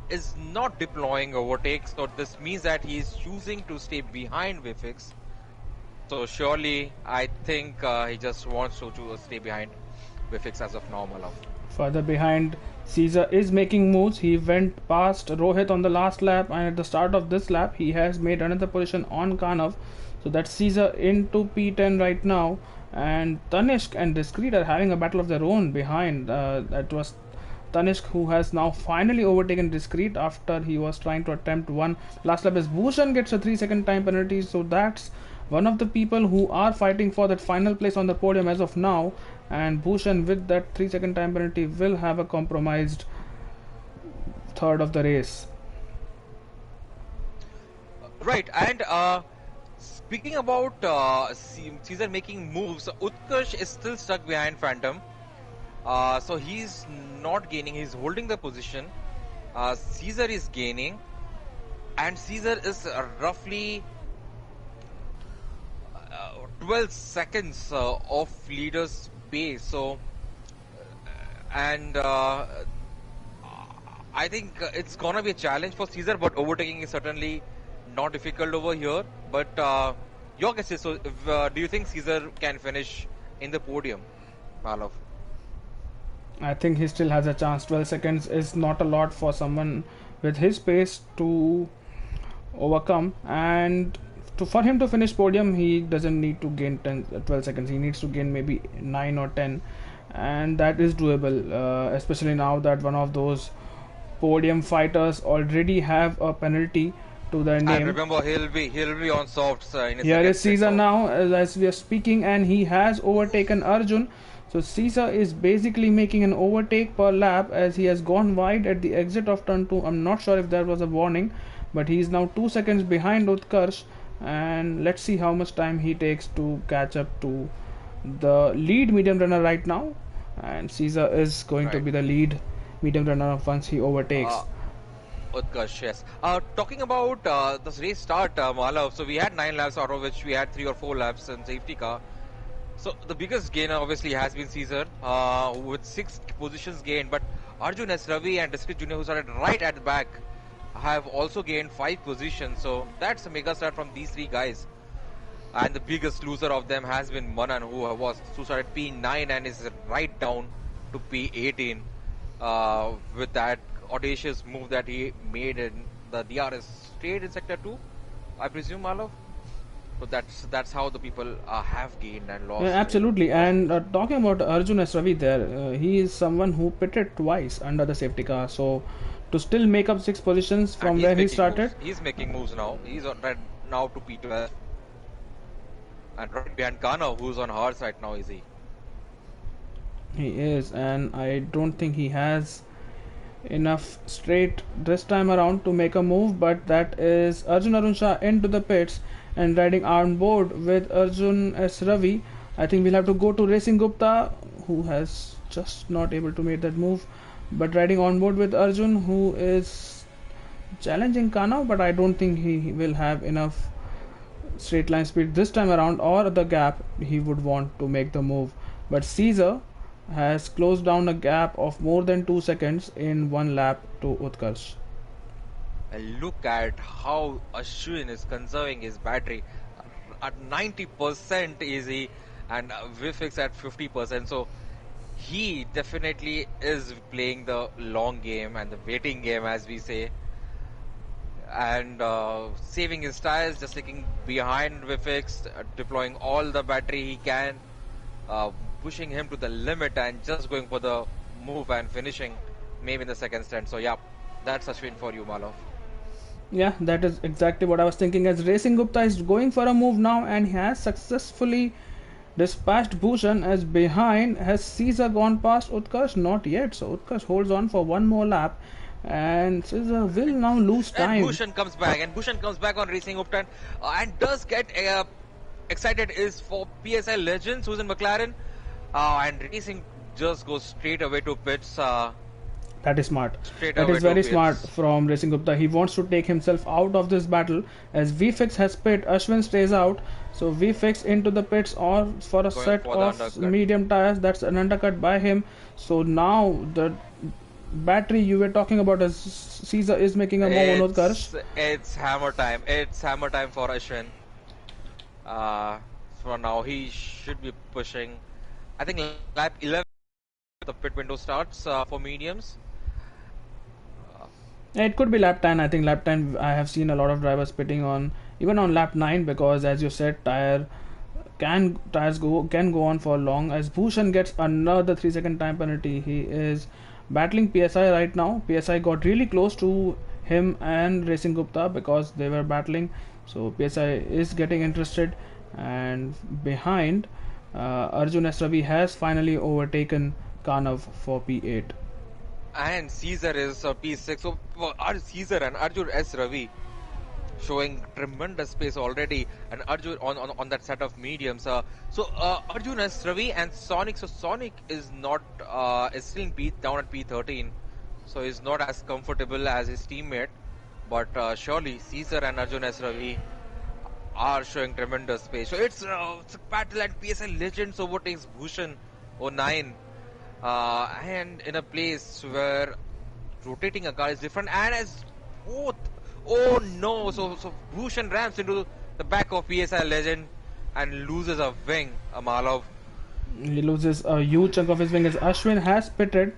is not deploying overtakes. So this means that he is choosing to stay behind Vifix. So surely, I think he just wants to stay behind Vifix as of now, Malav. Further behind, Caesar is making moves. He went past Rohit on the last lap, and at the start of this lap, he has made another position on Kanav. So that's Caesar into P10 right now. And Tanishq and Discreet are having a battle of their own behind. That was Tanishq who has now finally overtaken Discreet after he was trying to attempt one. Last lap is Bhushan gets a 3-second time penalty. So that's one of the people who are fighting for that final place on the podium as of now. And Bhushan, with that 3-second time penalty, will have a compromised third of the race. Right, and speaking about Caesar making moves, Utkarsh is still stuck behind Phantom. So he's not gaining, he's holding the position. Caesar is gaining, and Caesar is roughly 12 seconds of leader's pace. So, and I think it's gonna be a challenge for Caesar, but overtaking is certainly not difficult over here. But your guess is, so do you think Caesar can finish in the podium, Malav? I think he still has a chance. 12 seconds is not a lot for someone with his pace to overcome, and for him to finish podium, he doesn't need to gain 12 seconds. He needs to gain maybe 9 or 10, and that is doable, especially now that one of those podium fighters already have a penalty to their name. And remember, he'll be on softs in his Here second is Caesar stint, so now as we are speaking, and he has overtaken Arjun. So Caesar is basically making an overtake per lap as he has gone wide at the exit of turn 2. I'm not sure if there was a warning, but he is now 2 seconds behind Utkarsh, and let's see how much time he takes to catch up to the lead medium runner right now. And Caesar is going to right. be the lead medium runner once he overtakes. Utkarsh, yes. Talking about this race start, Malav, so we had 9 laps, out of which we had 3 or 4 laps in safety car. So the biggest gainer obviously has been Caesar with 6 positions gained, but Arjun S. Ravi and Discreet Jr., who started right at the back, have also gained 5 positions. So that's a mega start from these 3 guys. And the biggest loser of them has been Manan, who started P9 and is right down to P18 with that audacious move that he made in the DRS straight in sector 2, I presume, Malav? So that's how the people have gained and Yeah, lost absolutely. lost. And talking about Arjun S. Ravi there, he is someone who pitted twice under the safety car. So to still make up six positions And from where he started, he's making moves now. He's on right now to P12 and right behind Kana, who's on horse right now. Is he? he is. And I don't think he has enough straight this time around to make a move. But that is Arjun Arun Shah into the pits and riding on board with Arjun S. Ravi. I think we'll have to go to Racing Gupta, who has just not able to make that move. But riding on board with Arjun, who is challenging Kana, but I don't think he will have enough straight line speed this time around or the gap he would want to make the move. But Caesar has closed down a gap of more than 2 seconds in one lap to Utkarsh. And look at how Ashwin is conserving his battery at 90% easy and Vifix at 50%. So he definitely is playing the long game and the waiting game, as we say, and saving his tires, just taking behind Vifix, deploying all the battery he can, uh, pushing him to the limit and just going for the move and finishing maybe in the second stand. So yeah, that's Ashwin for you, Malov. Yeah, that is exactly what I was thinking. As Racing Gupta is going for a move now and he has successfully dispatched Bhushan. As behind has Caesar gone past Utkarsh? Not yet. So Utkarsh holds on for one more lap and Caesar will now lose And time. Bhushan comes back on Racing Upton and does get excited is for PSI Legends who's in McLaren, and Racing just goes straight away to pits. That is smart. Straight That away is to very smart pits. from Racing Gupta. He wants to take himself out of this battle. As VFix has pit, Ashwin stays out. So VFix into the pits or for a Going set for the of undercut. medium tires. That's an undercut by him. So now the battery you were talking about as Caesar is making a move on Utkarsh. It's hammer time. It's hammer time for Ashwin. For now, he should be pushing. I think lap 11, the pit window starts for mediums. It could be lap 10. I think lap 10 I have seen a lot of drivers pitting on even on lap 9 because as you said tires can go on for long. As Bhushan gets another 3-second time penalty, he is battling PSI right now. PSI got really close to him and Racing Gupta because they were battling. So PSI is getting interested and behind Arjun S. Ravi has finally overtaken Kanav for P8. And Caesar is P6. So Caesar and Arjun S. Ravi showing tremendous pace already, and Arjun on that set of mediums. So Arjun S. Ravi and Sonic. So Sonic is not is still down at P13, so he's not as comfortable as his teammate. But surely Caesar and Arjun S. Ravi are showing tremendous pace. So it's a battle at PSL Legends overtakes Bhushan 09. And in a place where rotating a car is different, and as both, oh no, so Bhushan rams into the back of PSI Legend and loses a wing, Amalov. He loses a huge chunk of his wing as Ashwin has pitted,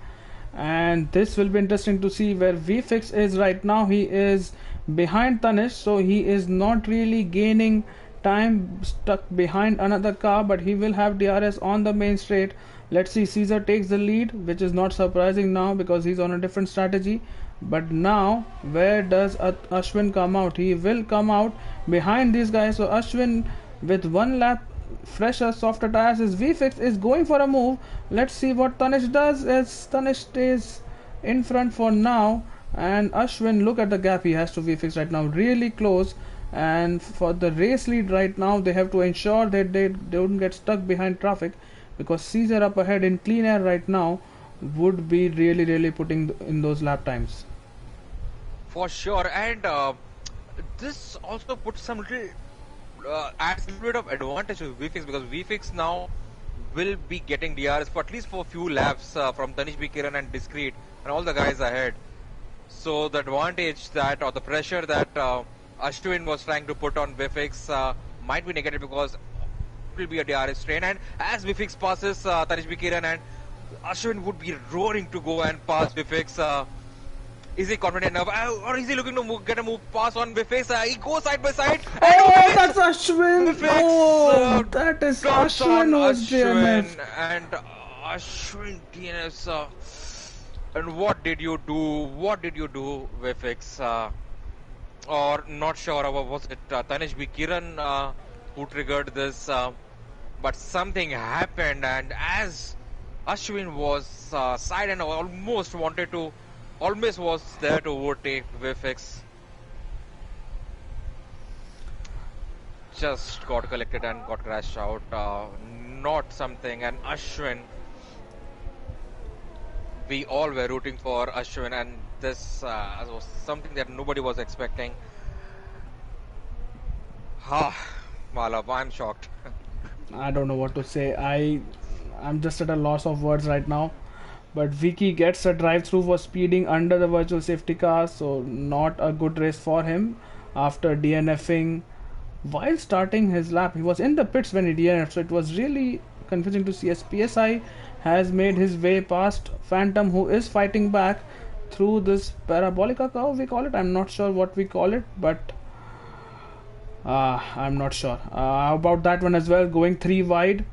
and this will be interesting to see where VFix is right now. He is behind Tanish, so he is not really gaining time stuck behind another car, but he will have DRS on the main straight. Let's see, Caesar takes the lead, which is not surprising now because he's on a different strategy. But now, where does Ashwin come out? He will come out behind these guys. So Ashwin, with one lap fresher, softer tires, his VFix is going for a move. Let's see what Tanish does as Tanish stays in front for now. And Ashwin, look at the gap he has to VFix right now, really close. And for the race lead right now, they have to ensure that they don't get stuck behind traffic because Caesar up ahead in clean air right now would be really putting in those lap times. For sure, and this also puts some little adds a little bit of advantage to VFix because VFix now will be getting DRS for at least for a few laps from Tanish B. Kiran and Discreet and all the guys ahead. So the advantage that or the pressure that Ashwin was trying to put on VFX might be negative because it will be a DRS train, and as VFX passes Tanish B. Kiran and Ashwin would be roaring to go and pass VFX. Is he confident enough? Or is he looking to get a move pass on Vifix? He goes side by side. Oh, that's Ashwin! Vifix Oh, that is comes on Ashwin who's DNF. Ashwin. And Ashwin DNFs. And what did you do? What did you do, Vifix? Or not sure, was it Tanish B. Kiran who triggered this? But something happened, and as Ashwin was side and almost was there to overtake Vifix, just got collected and got crashed out. Not something, and Ashwin, we all were rooting for Ashwin, and this was something that nobody was expecting. Malav, I'm shocked. I don't know what to say. I'm just at a loss of words right now. But Vicky gets a drive-through for speeding under the virtual safety car, so not a good race for him after DNFing while starting his lap. He was in the pits when he DNF'd, so it was really confusing to see as PSI has made his way past Phantom, who is fighting back through this parabolica curve, we call it. I'm not sure what we call it, but I'm not sure. How about that one as well? Going 3 wide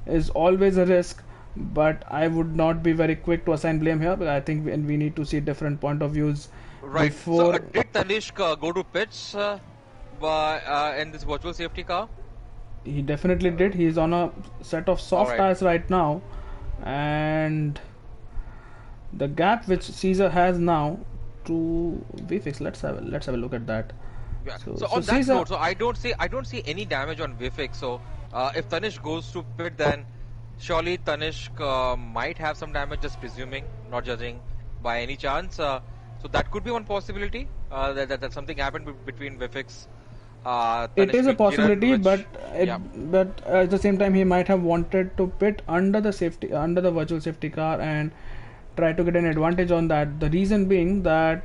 is always a risk, but I would not be very quick to assign blame here. But I think we need to see different point of views. Right. Before... So did Tanishq go to pits in this virtual safety car? He definitely did. He's on a set of soft tires right now, and the gap which Caesar has now to Vifix. Let's have a look at that. Yeah. So on that Caesar... note, so I don't see any damage on Vifix. So if Tanishq goes to pit, then surely Tanishq might have some damage. Just presuming, not judging by any chance. So that could be one possibility. That something happened between Vifix. It is a possibility, but at the same time, he might have wanted to pit under the virtual safety car and try to get an advantage on that. The reason being that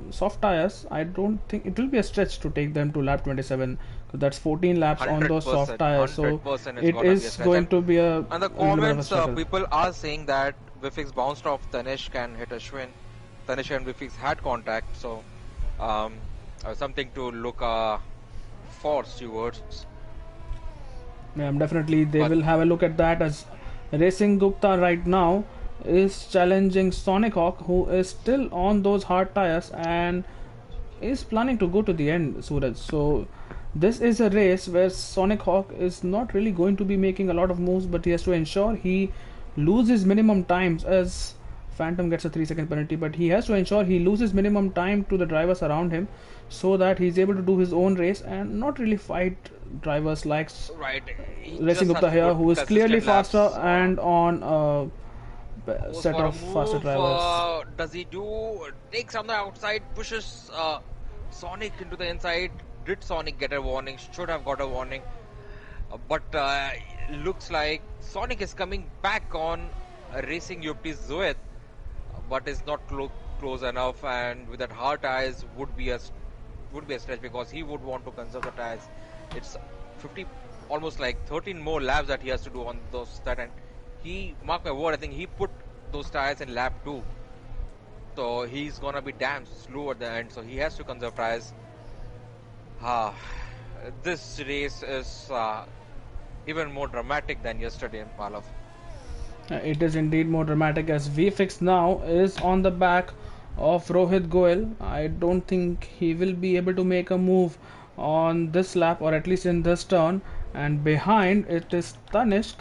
soft tires, I don't think it will be a stretch to take them to lap 27, because that's 14 laps on those soft tires. So it is going to be a. And the comments, people are saying that Vifix bounced off Tanishq and hit Ashwin. Tanishq and Vifix had contact, so something to look for, stewards. Yeah, definitely they will have a look at that, as Racing Gupta right now is challenging Sonic Hawk, who is still on those hard tires and is planning to go to the end, Suraj. So this is a race where Sonic Hawk is not really going to be making a lot of moves, but he has to ensure he loses minimum times, as Phantom gets a 3-second penalty, but he has to ensure he loses minimum time to the drivers around him, so that he's able to do his own race and not really fight drivers like Racing Gupta here, who is clearly faster and on a set of faster drivers. Does he takes on the outside, pushes Sonic into the inside? Did Sonic get a warning? Should have got a warning, but looks like Sonic is coming back on Racing UP's Zoet, but is not close enough, and with that hard tires would be a stretch, because he would want to conserve the tires. It's 50, almost like 13 more laps that he has to do on those that, and he, mark my word, I think he put those tires in lap 2, so he's gonna be damn slow at the end, so he has to conserve tires. This race is even more dramatic than yesterday in Malav. It is indeed more dramatic, as Vfix now is on the back of Rohit Goel. I don't think he will be able to make a move on this lap, or at least in this turn, and behind it is Tanishq,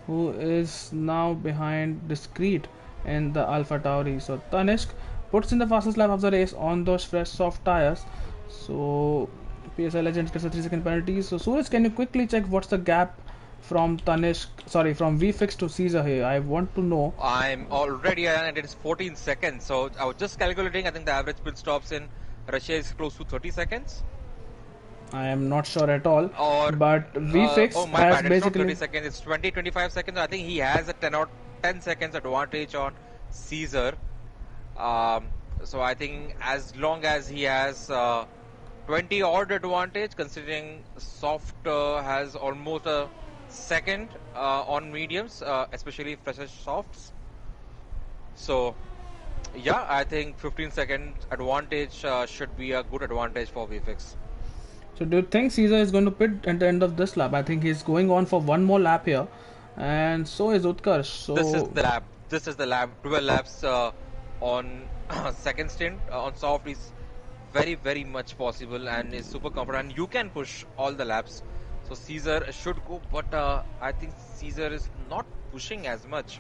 who is now behind Discreet in the Alpha Tauri. So Tanishq puts in the fastest lap of the race on those fresh soft tires. So PSI Legends gets a 3-second penalty. So Suraj, can you quickly check what's the gap from from Vfix to Caesar here? I want to know. I'm already, and it is 14 seconds. So I was just calculating. I think the average pit stops in Russia is close to 30 seconds. I am not sure at all. But Vfix has bad. Basically, it's not 30 seconds. It's 20-25 seconds. I think he has a 10 seconds advantage on Caesar. So I think as long as he has 20 odd advantage, considering soft has almost a second on mediums, especially fresher softs. So Yeah, I think 15-second advantage should be a good advantage for VFX. So do you think Caesar is going to pit at the end of this lap? I think he's going on for one more lap here, and so is Utkarsh. This is So the lap. This is the lap. 12 laps on second stint on soft is very, very much possible and is super confident. And you can push all the laps. So Caesar should go, but I think Caesar is not pushing as much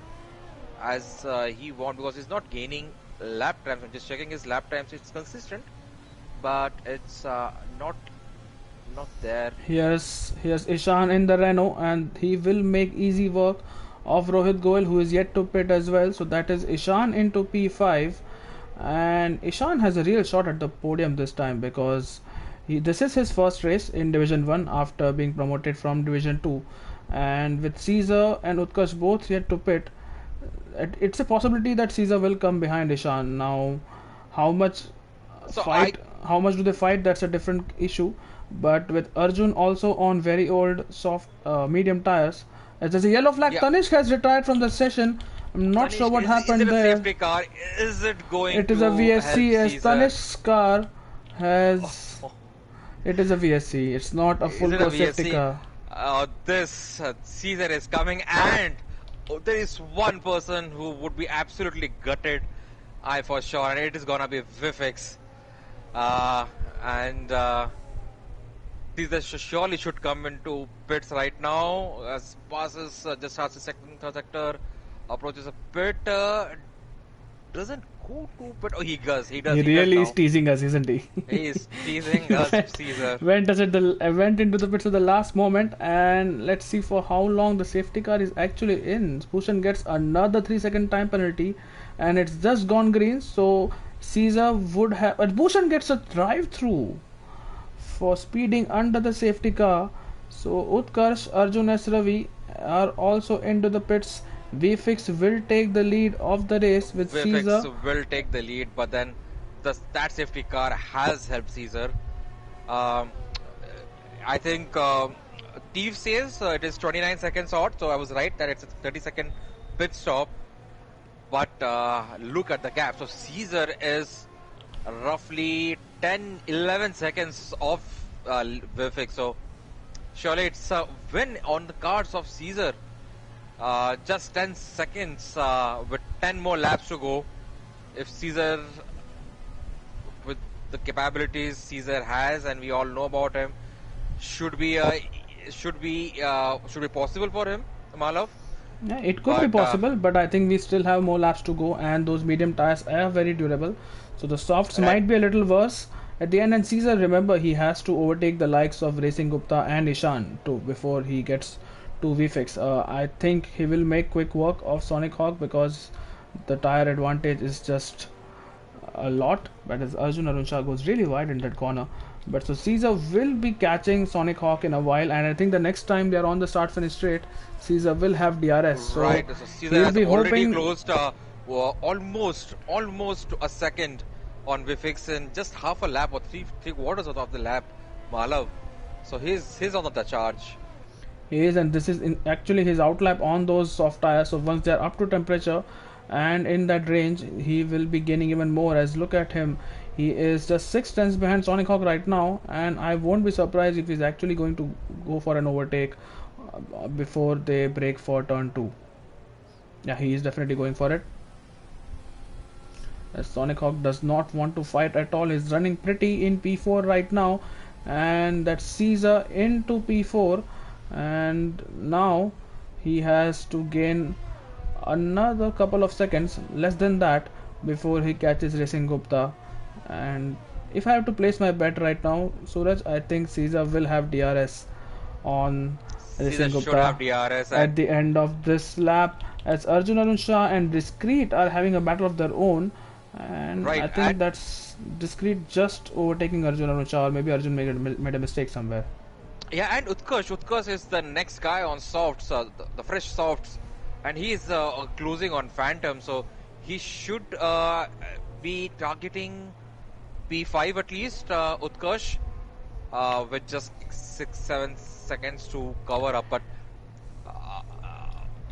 as he want because he's not gaining lap times. I'm just checking his lap times. It's consistent, but it's not there. here's Ishan in the Renault, and he will make easy work of Rohit Goel, who is yet to pit as well. So that is Ishan into P5, and Ishan has a real shot at the podium this time because this is his first race in Division 1 after being promoted from Division 2, and with Caesar and Utkarsh both yet to pit, it's a possibility that Caesar will come behind Ishan. Now, how much So fight? How much do they fight? That's a different issue. But with Arjun also on very old soft medium tires, as there's a yellow flag, yeah, Tanishq has retired from the session. I'm not sure Tanishq, what is happened it a there. safety car? Is it going It is a to help VSC as Caesar? Tanishq's car has. Oh, It is a VSC. It's not a is full it a course safety VSC? car. This Caesar is coming, and there is one person who would be absolutely gutted, I for sure, and it is gonna be Vifix. And Caesar surely should come into pits right now. As passes just starts the second, third sector, approaches a pit, doesn't go to pit. Oh, he does. He does. He He does really is now. teasing us, isn't he? He is teasing us, Caesar. Went into the pits at the last moment, and let's see for how long the safety car is actually in. Spushan gets another 3-second time penalty, and it's just gone green. So Caesar would have. But Bhushan gets a drive through for speeding under the safety car. So Utkarsh, Arjun S. Ravi are also into the pits. VFix will take the lead of the race with Caesar. Vifix will take the lead, but then that safety car has helped Caesar. Um, I think Steve says it is 29 seconds out, so I was right that it's a 30-second pit stop. But look at the gap. So Caesar is roughly 10-11 seconds off Vifix. So surely it's a win on the cards of Caesar. Just 10 seconds with 10 more laps to go. If Caesar, with the capabilities Caesar has, and we all know about him, should be possible for him, Malav. Yeah, it could be possible, but I think we still have more laps to go, and those medium tires are very durable. So the softs Right. might be a little worse at the end. And Caesar, remember, he has to overtake the likes of Racing Gupta and Ishan too before he gets to VFix. I think he will make quick work of Sonic Hawk because the tire advantage is just a lot. But as Arjun Shah goes really wide in that corner. But so Caesar will be catching Sonic Hawk in a while, and I think the next time they are on the start finish straight, Caesar will have DRS. So Right. So Caesar he'll has be already hoping. closed almost a second on Vifix in just half a lap or three quarters of the lap, Malav. So he's on the charge. He is, and this is actually his outlap on those soft tires. So once they are up to temperature and in that range, he will be gaining even more. As look at him, he is just 6 tenths behind Sonic Hawk right now, and I won't be surprised if he's actually going to go for an overtake before they break for turn 2. Yeah, he is definitely going for it. As Sonic Hawk does not want to fight at all. He's running pretty in P4 right now, and that's Caesar into P4, and now he has to gain another couple of seconds, less than that, before he catches Racing Gupta. And if I have to place my bet right now, Suraj, I think Caesar will have DRS on Caesar Racing should have Gupta DRS, at and the end of this lap, as Arjun Shah and Discreet are having a battle of their own, and right. I think that's Discreet just overtaking Arjun Shah, or maybe Arjun made a mistake somewhere. Yeah, and Utkarsh is the next guy on softs, the fresh softs, and he is closing on Phantom, so he should be targeting P5 at least, Utkarsh, with just 6-7 seconds to cover up.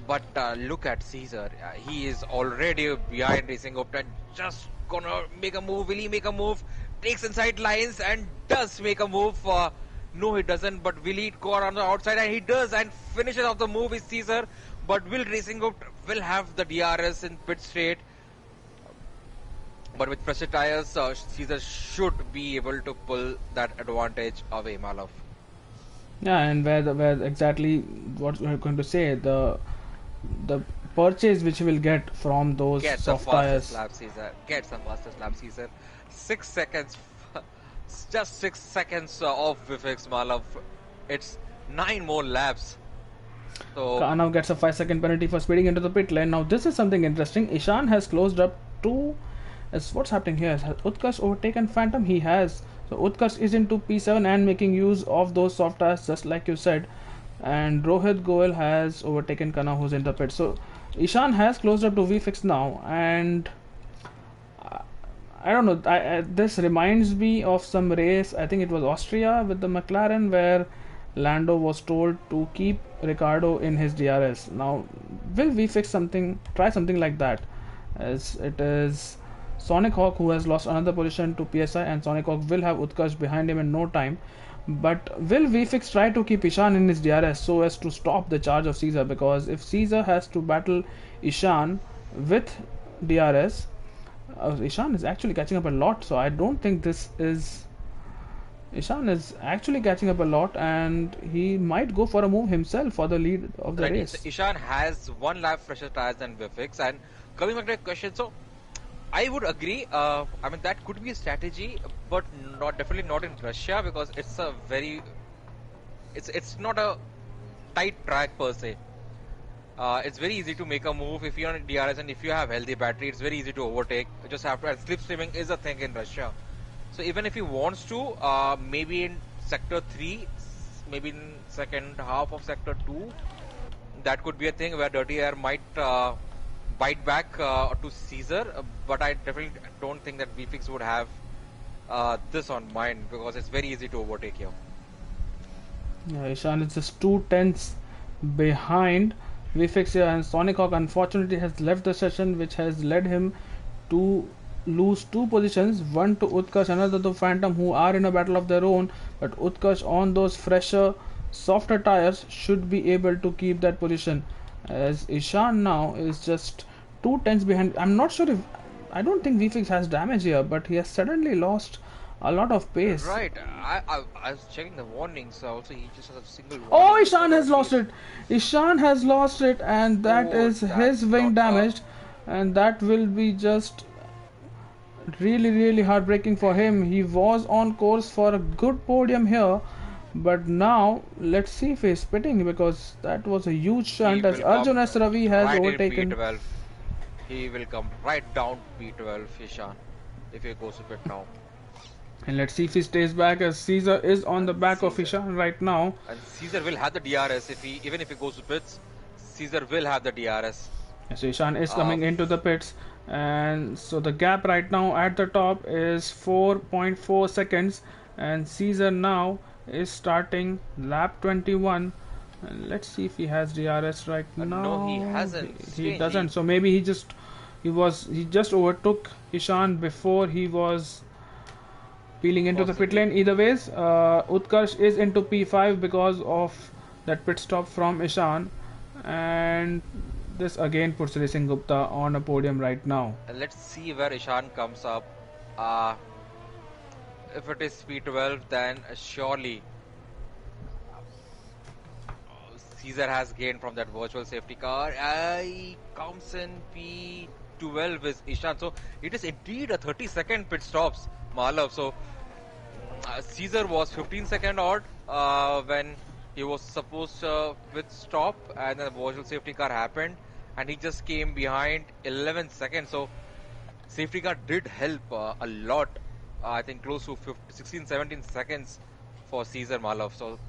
But look at Caesar, he is already behind Racing Gupta. just gonna make a move. Will he make a move? Takes inside lines and does make a move. No, he doesn't. But will he go around the outside? And he does, and finishes off the move is Caesar. But will Racing Hook will have the DRS in pit straight? But with pressure tires, Caesar should be able to pull that advantage away, Malav. Yeah, and where exactly what we're going to say, the purchase which you will get from those Get the soft fastest tires. lap, Caesar. Get the fastest lap, Caesar. 6 seconds. Just 6 seconds off Vifix, Malav. It's 9 more laps. So Kanav gets a 5-second penalty for speeding into the pit lane. Now this is something interesting. Ishan has closed up two. As what's happening here? Has Utkarsh overtaken Phantom? He has. So Utkarsh is into P7 and making use of those soft tires, just like you said. And Rohit Goel has overtaken Kanav, who's in the pit. So Ishan has closed up to VFix now, and I don't know. This reminds me of some race. I think it was Austria with the McLaren, where Lando was told to keep Ricardo in his DRS. Now, will we fix something? Try something like that, as it is Sonic Hawk who has lost another position to PSI, and Sonic Hawk will have Utkarsh behind him in no time. But will VFix try to keep Ishan in his DRS so as to stop the charge of Caesar? Because if Caesar has to battle Ishan with DRS, Ishan is actually catching up a lot. So I don't think this is. Ishan is actually catching up a lot, and he might go for a move himself for the lead of the right, so race. Ishan has 1 lap fresher tires than Vifix. And coming back to the question, so I would agree. I mean, that could be a strategy, but definitely not in Russia, because it's a very, it's not a tight track per se. It's very easy to make a move if you're on DRS, and if you have healthy battery, it's very easy to overtake. You just have to. And slipstreaming is a thing in Russia. So even if he wants to, maybe in sector 3, maybe in second half of sector 2, that could be a thing where Dirty Air might bite back to Caesar. But I definitely don't think that VFix would have this on mind, because it's very easy to overtake here. Yeah, Ishan is just 2 tenths behind VFix here, and Sonic Hawk unfortunately has left the session, which has led him to lose 2 positions, one to Utkarsh, another to Phantom, who are in a battle of their own. But Utkarsh, on those fresher, softer tires, should be able to keep that position, as Ishan now is just 2 tenths behind. I'm not sure if, I don't think VFix has damage here, but he has suddenly lost a lot of pace. Right, I was checking the warnings. Also, he just has a single warning. Oh, Ishan has lost it. Ishan has lost it, and that Oh, is that's his wing not damaged, and that will be just really heartbreaking for him. He was on course for a good podium here, but now let's see if he's pitting, because that was a huge He shunt, as will Arjun come S. Ravi has right in overtaken. P12. He will come right down P12, Ishan, if he goes to pit now. And let's see if he stays back, as Caesar is on the back of Caesar. Ishan right now. And Caesar will have the DRS even if he goes to pits. Caesar will have the DRS. So Ishan is coming into the pits, and so the gap right now at the top is 4.4 seconds, and Caesar now is starting lap 21. And let's see if he has DRS right now. No, he hasn't. He doesn't. So maybe he just overtook Ishan before he was peeling into the pit lane. Either ways, Utkarsh is into P5 because of that pit stop from Ishan, and this again puts Racing Gupta on a podium right now. Let's see where Ishan comes up. If it is P12, then surely Caesar has gained from that virtual safety car. He comes in P12 with Ishan. So it is indeed a 30-second pit stops, Malav. So Caesar was 15-second odd when he was supposed to pit stop, and then the virtual safety car happened, and he just came behind 11 seconds. So safety car did help a lot. I think close to 16-17 seconds for Caesar, Malav. So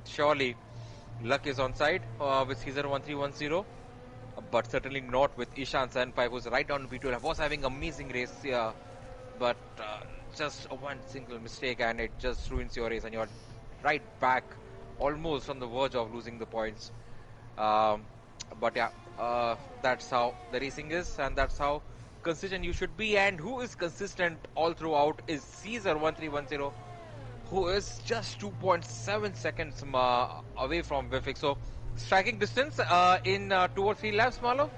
surely luck is on side with Caesar 1310, but certainly not with Ishan 75, who's right down P12. Was having amazing race here, but just one single mistake and it just ruins your race, and you're right back, almost on the verge of losing the points. But yeah, that's how the racing is, and that's how consistent you should be, and who is consistent all throughout is Caesar 1310, who is just 2.7 seconds away from Vifix. So striking distance in 2 or 3 laps, Malo.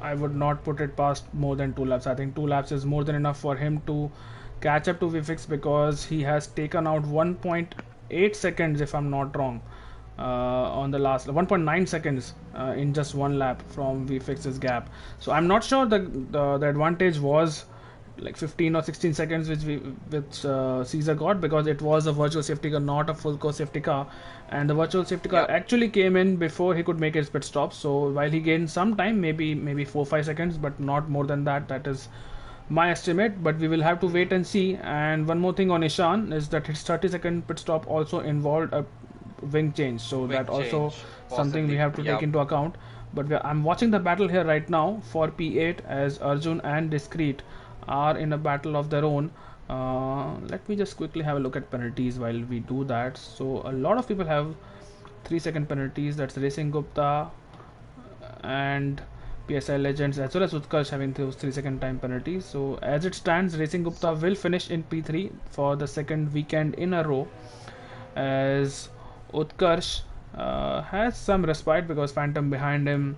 I would not put it past more than 2 laps. I think 2 laps is more than enough for him to catch up to VFX, because he has taken out 1.8 seconds, if I'm not wrong, on the last 1.9 seconds in just one lap from VFX's gap. So I'm not sure the advantage was like 15 or 16 seconds which Caesar got, because it was a virtual safety car, not a full course safety car, and the virtual safety car Yep. actually came in before he could make his pit stop. So while he gained some time, maybe 4-5 seconds, but not more than that. That is my estimate, but we will have to wait and see. And one more thing on Ishan is that his 30-second pit stop also involved a wing change, so Wing that also change, something we possibly. have to take Yep. into account. But I'm watching the battle here right now for P8, as Arjun and Discreet are in a battle of their own. Let me just quickly have a look at penalties while we do that. So a lot of people have 3-second penalties. That's Racing Gupta and PSI Legends, as well as Utkarsh, having those 3-second time penalties. So as it stands, Racing Gupta will finish in P3 for the second weekend in a row, as Utkarsh has some respite because Phantom behind him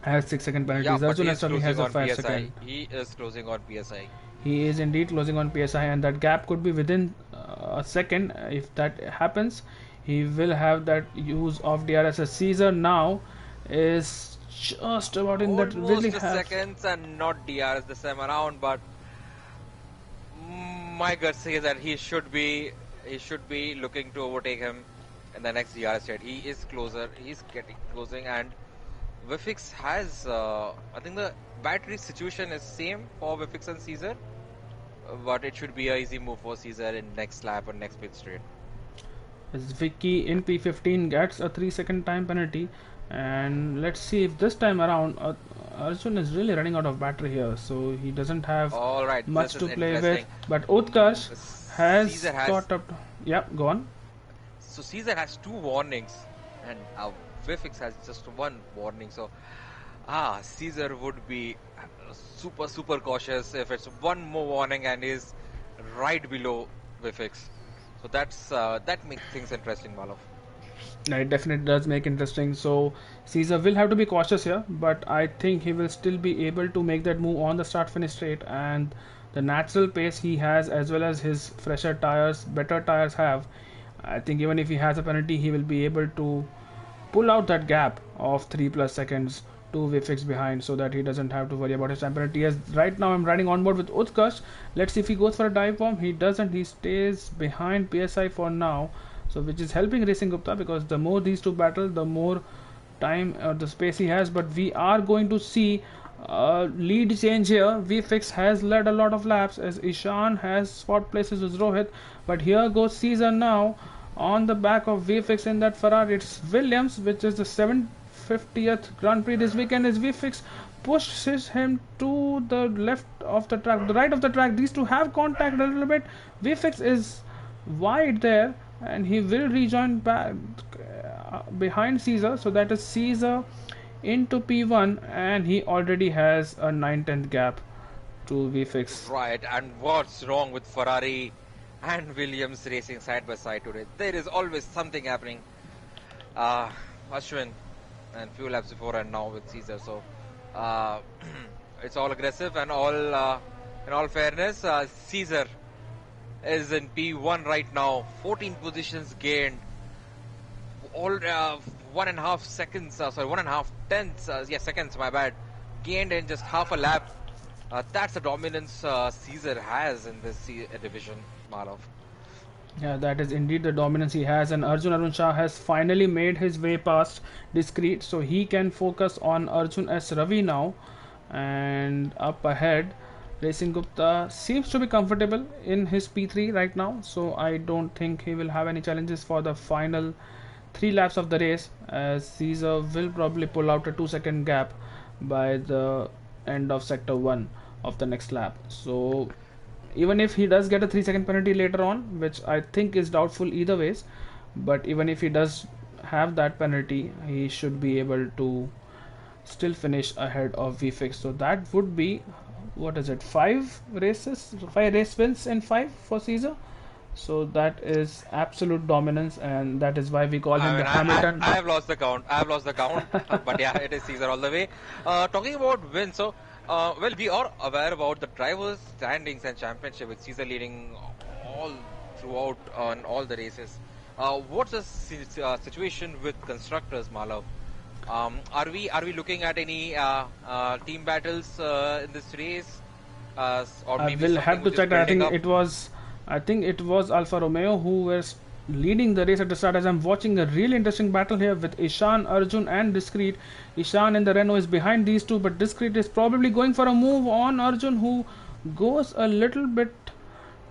has 6-second Yeah, penalties. but Arjun he is Aswami has closing a on 5-second. PSI. He is closing on PSI. He is indeed closing on PSI, and that gap could be within a second. If that happens, he will have that use of DRS. As Caesar now is just about in that really Almost a have. seconds and not DRS this time around, but my gut says that he should be looking to overtake him in the next DRS set. He is closer. He's getting closing, and Vifix has. I think the battery situation is same for Vifix and Caesar, but it should be a easy move for Caesar in next lap or next pit straight. As Vicky in P15 gets a 3-second time penalty, and let's see if this time around Arjun is really running out of battery here, so he doesn't have All right, much this to is play with. interesting. But Utkarsh has Caesar has caught up. Yep, go on. So Caesar has 2 warnings, and Vifix has just 1 warning. So Caesar would be super cautious if it's one more warning and is right below Vifix. So that makes things interesting, Malov. It definitely does make interesting. So Caesar will have to be cautious here, but I think he will still be able to make that move on the start finish straight, and the natural pace he has, as well as his fresher tires, better tires have. I think even if he has a penalty, he will be able to pull out that gap of 3+ seconds to Vifix behind, so that he doesn't have to worry about his time penalty. As right now I'm riding on board with Utkarsh. Let's see if he goes for a dive bomb. He doesn't. He stays behind PSI for now, so which is helping Racing Gupta, because the more these two battle, the more time or the space he has. But we are going to see lead change here. Vfix has led a lot of laps, as Ishan has swapped places with Rohit, but here goes Caesar now on the back of Vfix in that Ferrari. It's Williams, which is the 750th Grand Prix this weekend, as Vfix pushes him to the left of the track, the right of the track. These two have contact a little bit. Vfix is wide there, and he will rejoin back behind Caesar. So that is Caesar into P1, and he already has a 9/10 gap to VFix. Right, and what's wrong with Ferrari and Williams racing side by side today? There is always something happening. Ashwin, and few laps before and now with Caesar. So it's all aggressive, and all in all fairness, Caesar is in P1 right now. 14 positions gained. All 1.5 seconds, sorry, 1.5 tenths, seconds, my bad, gained in just half a lap. That's the dominance Caesar has in this division, Malav. Yeah, that is indeed the dominance he has, and Arjun Shah has finally made his way past Discreet, so he can focus on Arjun S. Ravi now. And up ahead, Racing Gupta seems to be comfortable in his P3 right now, so I don't think he will have any challenges for the final 3 laps of the race, as Caesar will probably pull out a 2-second gap by the end of sector 1 of the next lap. So even if he does get a 3-second penalty later on, which I think is doubtful either ways, but even if he does have that penalty, he should be able to still finish ahead of VFix. So that would be, what is it, 5 race wins in 5 for Caesar. So that is absolute dominance, and that is why we call him I the mean, I Hamilton. I have lost the count. I have lost the count. But yeah, it is Caesar all the way. Talking about wins, so well, we are aware about the drivers' standings and championship with Caesar leading all throughout on all the races. What's the situation with constructors, Malav? Are we looking at any team battles in this race, or I maybe will something have to which is check that. building up? I think it was Alfa Romeo who was leading the race at the start. As I'm watching a really interesting battle here with Ishan, Arjun, and Discreet. Ishan in the Renault is behind these two, but Discreet is probably going for a move on Arjun, who goes a little bit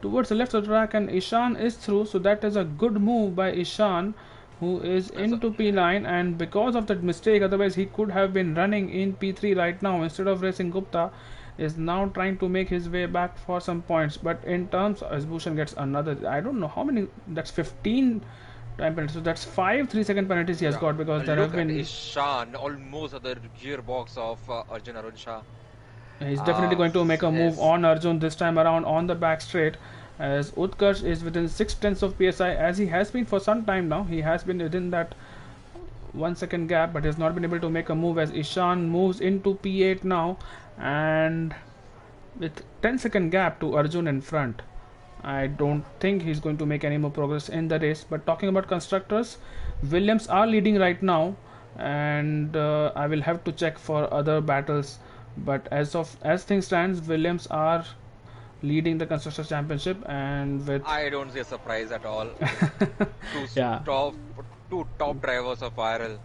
towards the left of the track, and Ishan is through. So that is a good move by Ishan, who is That's into P9, and because of that mistake, otherwise he could have been running in P3 right now instead of racing Gupta. Is now trying to make his way back for some points, but in terms as Bhushan gets another, I don't know how many, that's 15 time penalties, so that's 5 3-second penalties he has Yeah. got, because there have Look at been, Ishan, almost at the gearbox of Arjun Arun Shah. he's definitely going to make a move Yes. on Arjun this time around on the back straight, as Utkarsh is within 6 tenths of psi, as he has been for some time now. He has been within that 1 second gap, but has not been able to make a move, as Ishan moves into P8 now, and with 10-second gap to Arjun in front, I don't think he's going to make any more progress in the race. But talking about constructors, Williams are leading right now, and I will have to check for other battles. But as things stands, Williams are leading the constructors championship, and with I don't see a surprise at all. Two s- yeah, top, two top drivers of IRL.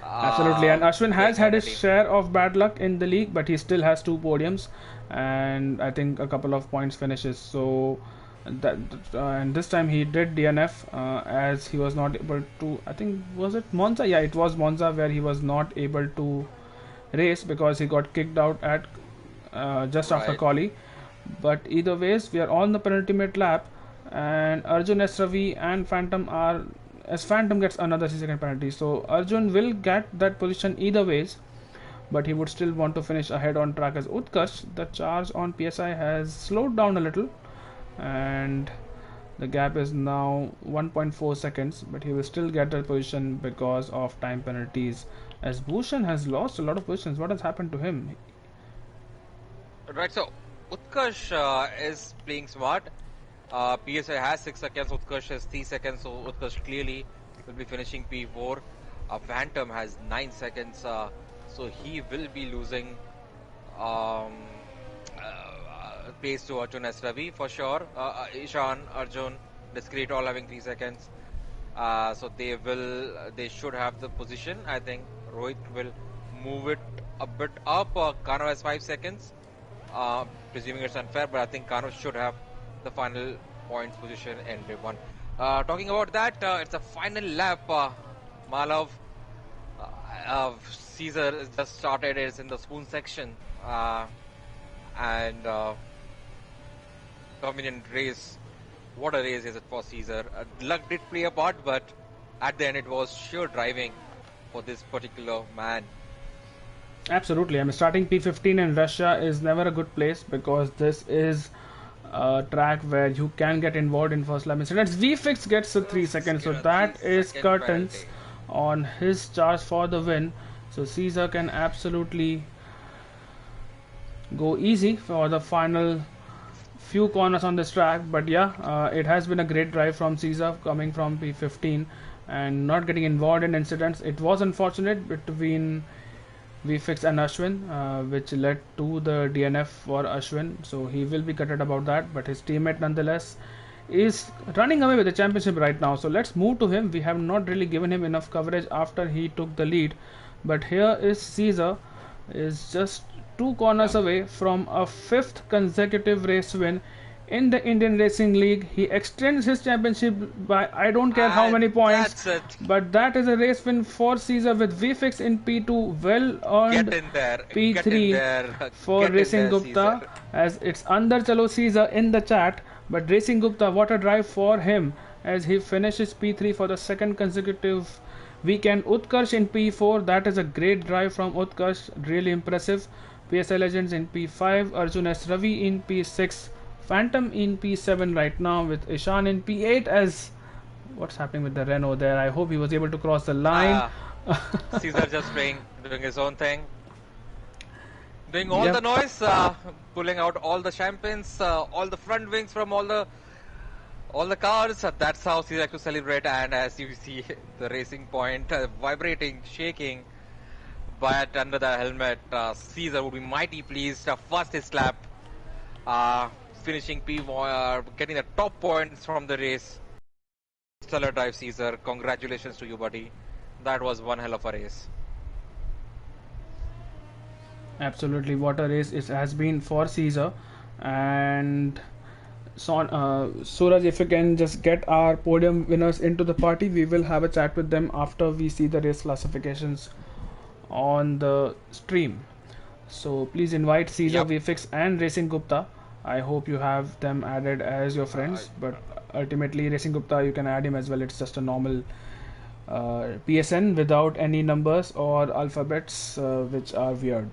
absolutely. And Ashwin has Playing had in a his team. share of bad luck in the league, but he still has 2 podiums and I think a couple of points finishes. So that and this time he did DNF, as he was not able to. I think, was it Monza? Yeah, it was Monza where he was not able to race because he got kicked out at just after Right. quali. But either ways, we are on the penultimate lap, and Arjun, S Ravi, and Phantom are, as Phantom gets another 3-second penalty. So Arjun will get that position either ways, but he would still want to finish ahead on track, as Utkarsh, the charge on PSI has slowed down a little, and the gap is now 1.4 seconds, but he will still get that position because of time penalties, as Bhushan has lost a lot of positions. What has happened to him? Right. So Utkarsh is playing smart. PSI has 6 seconds. Utkarsh has 3 seconds. So Utkarsh clearly will be finishing P4. Phantom has 9 seconds. So he will be losing um, pace to Arjun S. Ravi for sure. Ishan, Arjun, Discreet all having 3 seconds. So they should have the position. I think Rohit will move it a bit up. Kano has 5 seconds. Presuming it's unfair, but I think Kano should have the final points position in Wave 1. Talking about that, it's a final lap. Malav, Caesar has just started. It's in the spoon section. And dominant race. What a race is it for Caesar. Luck did play a part, but at the end it was sheer driving for this particular man. Absolutely. I mean, starting P15 in Russia is never a good place, because this is a track where you can get involved in first lap incidents. VFix gets a 3 seconds, so Get a that is 3-second curtains penalty. on his charge for the win. So Caesar can absolutely go easy for the final few corners on this track. But yeah, it has been a great drive from Caesar coming from P15 and not getting involved in incidents. It was unfortunate between VFix and Ashwin, which led to the DNF for Ashwin. So he will be gutted about that, but his teammate nonetheless is running away with the championship right now. So let's move to him. We have not really given him enough coverage after he took the lead, but here is Caesar, is just 2 corners away from a 5th consecutive race win in the Indian Racing League. He extends his championship by I don't care how And many points, that's it. but that is a race win for Caesar, with VFix in P2, well Get earned in there. Get in P3 there. for Get in Racing there, Gupta, Caesar. as it's under Chalo Caesar in the chat. But Racing Gupta, what a drive for him, as he finishes P3 for the second consecutive Weekend Utkarsh in P4. That is a great drive from Utkarsh. Really impressive. PSL Legends in P5. Arjun S. Ravi in P6. Phantom in P7 right now with Ishan in P8 as what's happening with the Renault there. I hope he was able to cross the line. Caesar just doing his own thing, doing all the Yep. noise, pulling out all the champagnes, all the front wings from all the cars. That's how Caesar like to celebrate. And as you see, the racing point vibrating, shaking, but under the helmet, Caesar would be mighty pleased. Fastest lap, finishing P1, getting the top points from the race. Stellar drive, Caesar. Congratulations to you, buddy. That was one hell of a race. Absolutely, what a race it has been for Caesar. And Suraj, if you can just get our podium winners into the party, we will have a chat with them after we see the race classifications on the stream. So please invite Caesar, Yep. VFX, and Racing Gupta. I hope you have them added as your friends, but ultimately, Racing Gupta, you can add him as well. It's just a normal PSN without any numbers or alphabets, which are weird.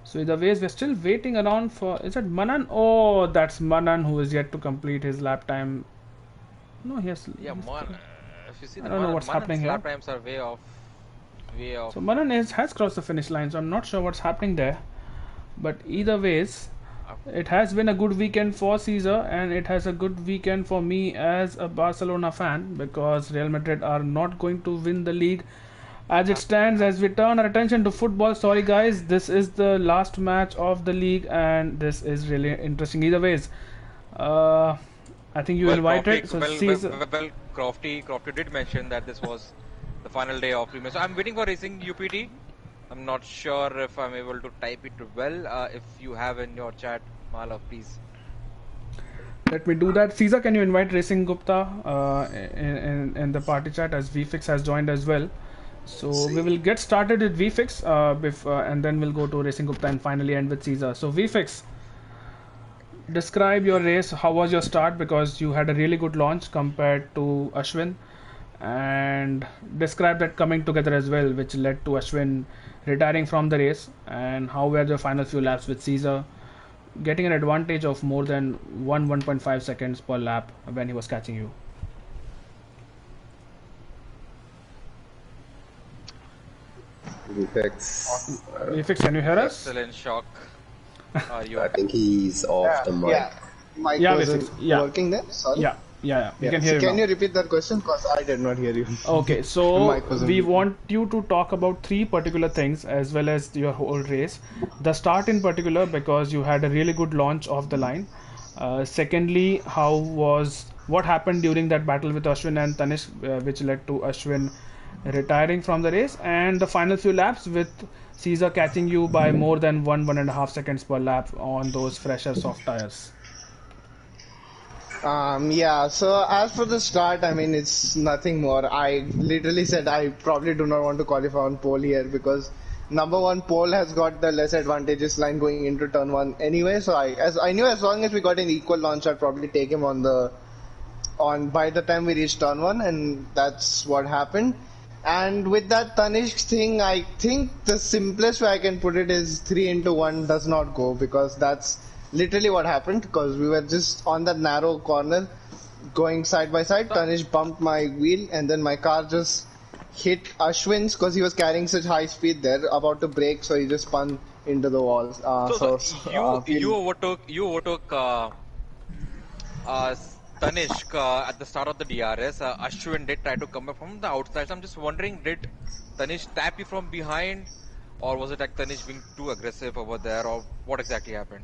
So either ways, we're still waiting around for. Is it Manan? Oh, that's Manan who is yet to complete his lap time. No, he has. Yeah, if you see I the don't know what's happening Manan's here. lap times are way off. Way off. So Manan has crossed the finish line. So I'm not sure what's happening there. But either ways, it has been a good weekend for Caesar, and it has a good weekend for me as a Barcelona fan because Real Madrid are not going to win the league as it stands. As we turn our attention to football, sorry guys, this is the last match of the league, and this is really interesting. Either ways, I think you invited. So Caesar. Crofty did mention that this was the final day of premium. So I'm waiting for Racing UPT. I'm not sure if I'm able to type it well. If you have in your chat, Malav, please. Let me do that. Caesar, can you invite Racing Gupta in the party chat as VFix has joined as well? So we will get started with VFix and then we'll go to Racing Gupta and finally end with Caesar. So VFix, describe your race. How was your start? Because you had a really good launch compared to Ashwin, and describe that coming together as well, which led to Ashwin retiring from the race. And how were the final few laps with Caesar getting an advantage of more than 1.5 seconds per lap when he was catching you? VFX, can you hear us? Still in shock. I think he's off the mic. Yeah, mic Yeah, wasn't VFX, yeah. working there. Sorry. Yeah. We can So hear you can now. you repeat that question? Because I did not hear you. Okay, so Mic wasn't we working. want you to talk about three particular things as well as your whole race. The start in particular, because you had a really good launch of the line. Secondly, what happened during that battle with Ashwin and Tanish, which led to Ashwin retiring from the race, and the final few laps with Caesar catching you by more than 1.5 seconds per lap on those fresher soft tires. Yeah, so as for the start, I mean, it's nothing more. I literally said I probably do not want to qualify on pole here because number one, pole has got the less advantageous line going into turn one anyway. So I knew as long as we got an equal launch, I'd probably take him by the time we reached turn one, and that's what happened. And with that Tanishq thing, I think the simplest way I can put it is 3 into 1 does not go, because that's literally what happened, because we were just on that narrow corner going side by side. Tanishq bumped my wheel and then my car just hit Ashwin's because he was carrying such high speed there, about to brake, so he just spun into the walls. You overtook Tanishq at the start of the DRS. Ashwin did try to come up from the outside. So I'm just wondering, did Tanishq tap you from behind, or was it like Tanishq being too aggressive over there, or what exactly happened?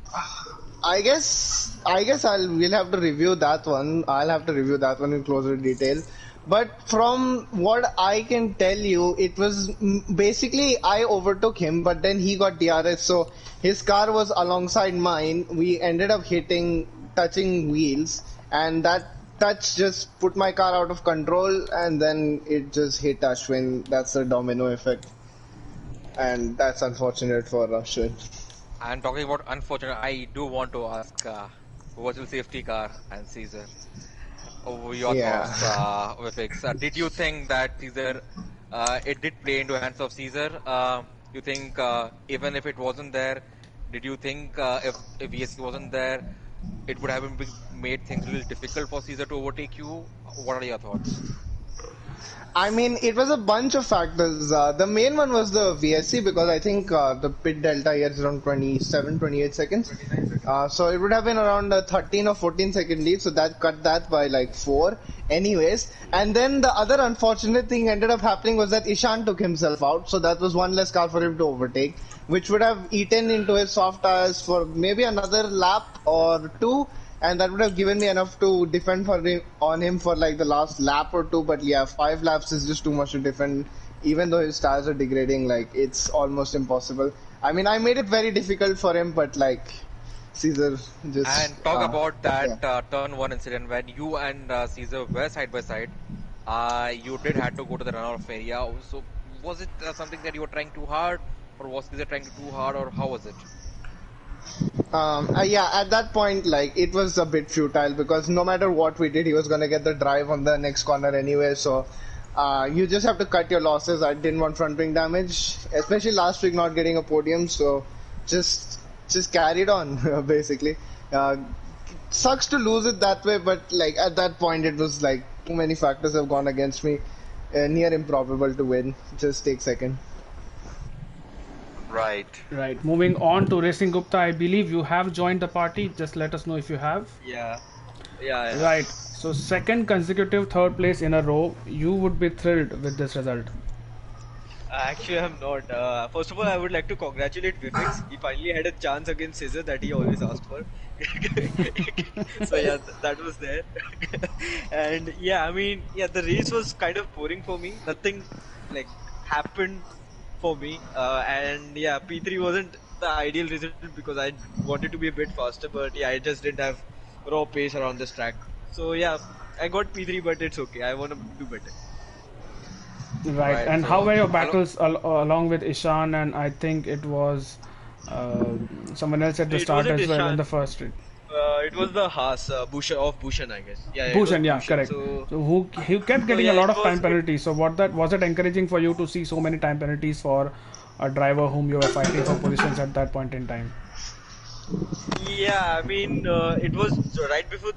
I guess we'll have to review that one. I'll have to review that one in closer detail. But from what I can tell you, it was basically I overtook him, but then he got DRS, so his car was alongside mine. We ended up touching wheels, and that touch just put my car out of control, and then it just hit Ashwin. That's a domino effect, and that's unfortunate for Ashwin. And talking about unfortunate, I do want to ask virtual safety car and Caesar. Your thoughts, Vifix. Did you think that Caesar it did play into hands of Caesar. You think even if it wasn't there, did you think if VSC wasn't there, it would have made things a little difficult for Caesar to overtake you? What are your thoughts? I mean, it was a bunch of factors. The main one was the VSC because I think the pit delta here is around 27, 28 seconds. So it would have been around a 13 or 14 second lead. So that cut that by like 4 anyways. And then the other unfortunate thing ended up happening was that Ishan took himself out. So that was one less car for him to overtake, which would have eaten into his soft tires for maybe another lap or two. And that would have given me enough to defend on him for like the last lap or two. But yeah, 5 laps is just too much to defend. Even though his tires are degrading, like it's almost impossible. I mean, I made it very difficult for him, but like Caesar just. And talk about that turn 1 incident when you and Caesar were side by side. You did have to go to the runoff area. So was it something that you were trying too hard, or was Caesar trying too hard, or how was it? Yeah, at that point, like it was a bit futile because no matter what we did, he was gonna get the drive on the next corner anyway. So you just have to cut your losses. I didn't want front wing damage, especially last week not getting a podium. So just carried on basically. Sucks to lose it that way, but like at that point, it was like too many factors have gone against me. Near improbable to win. Just take second. Right. Right. Moving on to Racing Gupta, I believe you have joined the party. Just let us know if you have. Yeah. Right. So second consecutive third place in a row. You would be thrilled with this result. Actually, I'm not. First of all, I would like to congratulate Vivix. He finally had a chance against Caesar that he always asked for. So yeah, that was there. And yeah, I mean, yeah, the race was kind of boring for me. Nothing like happened for me. And yeah, P3 wasn't the ideal result because I wanted to be a bit faster, but yeah, I just didn't have raw pace around this track. So yeah, I got P3, but it's okay. I want to do better. Right. And so how were your battles along with Ishan, and I think it was someone else at the start as well in the first street? It was the Haas, Bhushan, I guess. Yeah, Bhushan, yeah, correct. So who kept getting a lot of time penalties. So was it encouraging for you to see so many time penalties for a driver whom you were fighting for positions at that point in time? Yeah, I mean, it was right before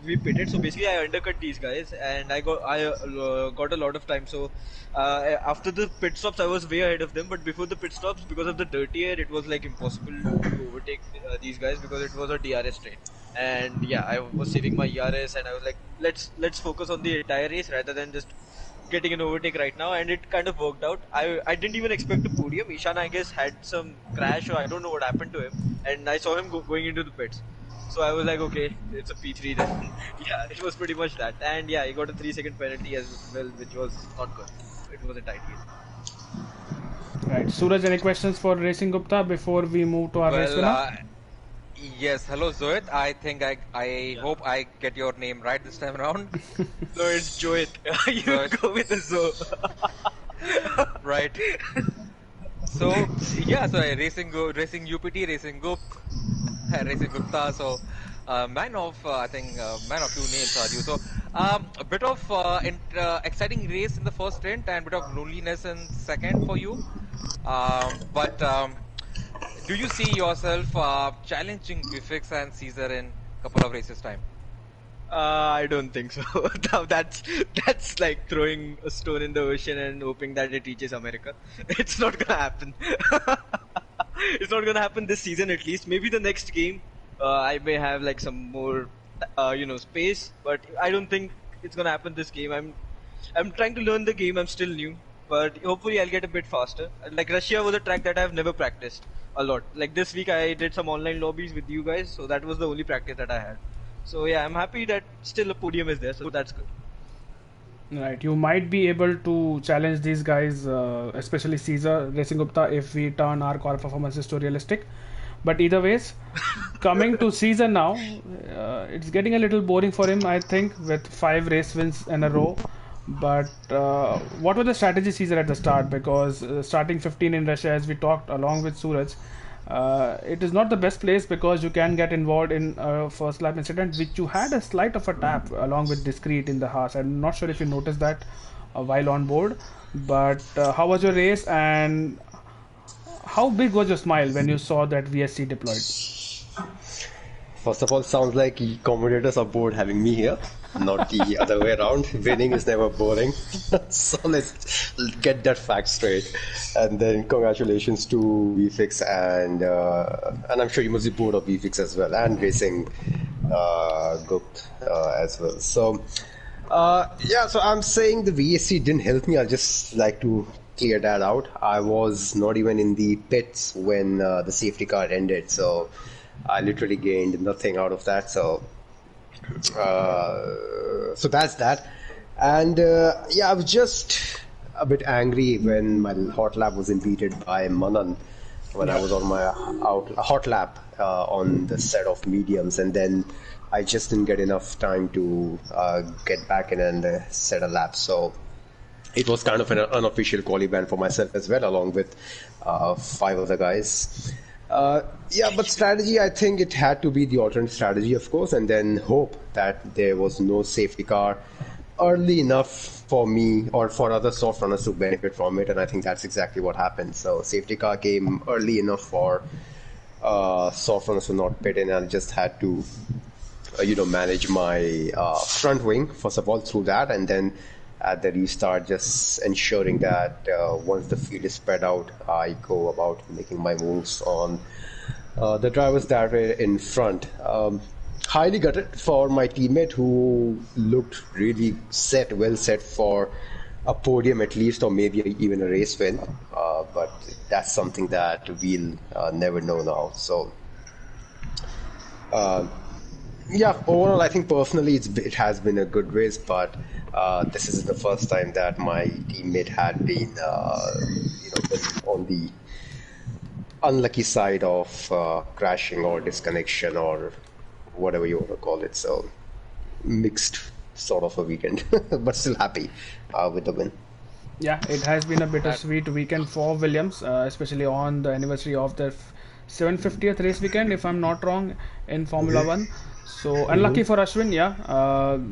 we pitted, so basically I undercut these guys, and I got a lot of time. So after the pit stops, I was way ahead of them, but before the pit stops, because of the dirty air, it was like impossible to overtake these guys because it was a DRS train. And yeah, I was saving my ERS, and I was like, let's focus on the entire race rather than just getting an overtake right now, and it kind of worked out. I didn't even expect a podium. Ishan, I guess, had some crash, or I don't know what happened to him, and I saw him going into the pits. So I was like, okay, it's a P3 then. Yeah, it was pretty much that. And yeah, he got a 3-second penalty as well, which was not good. It was a tight game. Right. Suraj, any questions for Racing Gupta before we move to our race winner? Yes, hello Zoet. I think I hope I get your name right this time around. No, it's Joet. You Zoet. Go with the Zo. Right. So yeah, so racing UPT, Racing Gupta. So man of two names are you. So a bit of exciting race in the first stint and a bit of loneliness in second for you. But do you see yourself challenging Vivix and Caesar in a couple of races time? I don't think so. That's like throwing a stone in the ocean and hoping that it reaches America. It's not gonna happen. It's not gonna happen this season at least. Maybe the next game, I may have like some more, space. But I don't think it's gonna happen this game. I'm trying to learn the game. I'm still new, but hopefully I'll get a bit faster. Like Russia was a track that I've never practiced a lot. Like this week I did some online lobbies with you guys, so that was the only practice that I had. So yeah, I'm happy that still a podium is there, so that's good. Right, you might be able to challenge these guys, especially Caesar, Racing Gupta, if we turn our car performances to realistic. But either ways, coming to Caesar now, it's getting a little boring for him, I think, with 5 race wins in a row. But what was the strategy, Caesar, at the start? Because starting 15 in Russia, as we talked along with Suraj, it is not the best place because you can get involved in a first lap incident, which you had a slight of a tap along with Discreet in the Haas. I'm not sure if you noticed that while on board. But how was your race, and how big was your smile when you saw that VSC deployed? First of all, sounds like commentators are bored having me here, not the other way around. Winning is never boring. So let's get that fact straight. And then congratulations to VFix and I'm sure you must be bored of VFix as well and racing Gupt as well. So yeah, so I'm saying the VSC didn't help me. I'll just like to clear that out. I was not even in the pits when the safety car ended, so I literally gained nothing out of that. So so that's that. And yeah, I was just a bit angry when my hot lap was impeded by Manan when I was on my hot lap on the set of mediums, and then I just didn't get enough time to get back in and set a lap. So it was kind of an unofficial quali ban for myself as well, along with 5 other guys. Yeah, but strategy, I think it had to be the alternate strategy, of course, and then hope that there was no safety car early enough for me or for other soft runners to benefit from it, and I think that's exactly what happened. So safety car came early enough for soft runners to not pit in, and I just had to manage my front wing first of all through that, and then at the restart just ensuring that once the field is spread out, I go about making my moves on the drivers that were in front. Highly gutted for my teammate who looked really well set for a podium at least, or maybe even a race win, but that's something that we'll never know now. So yeah, overall, I think personally it has been a good race, but this is the first time that my teammate had been, on the unlucky side of crashing or disconnection or whatever you want to call it. So mixed sort of a weekend, but still happy with the win. Yeah, it has been a bittersweet weekend for Williams, especially on the anniversary of their 750th race weekend, if I'm not wrong, in Formula One. So unlucky for Ashwin, yeah,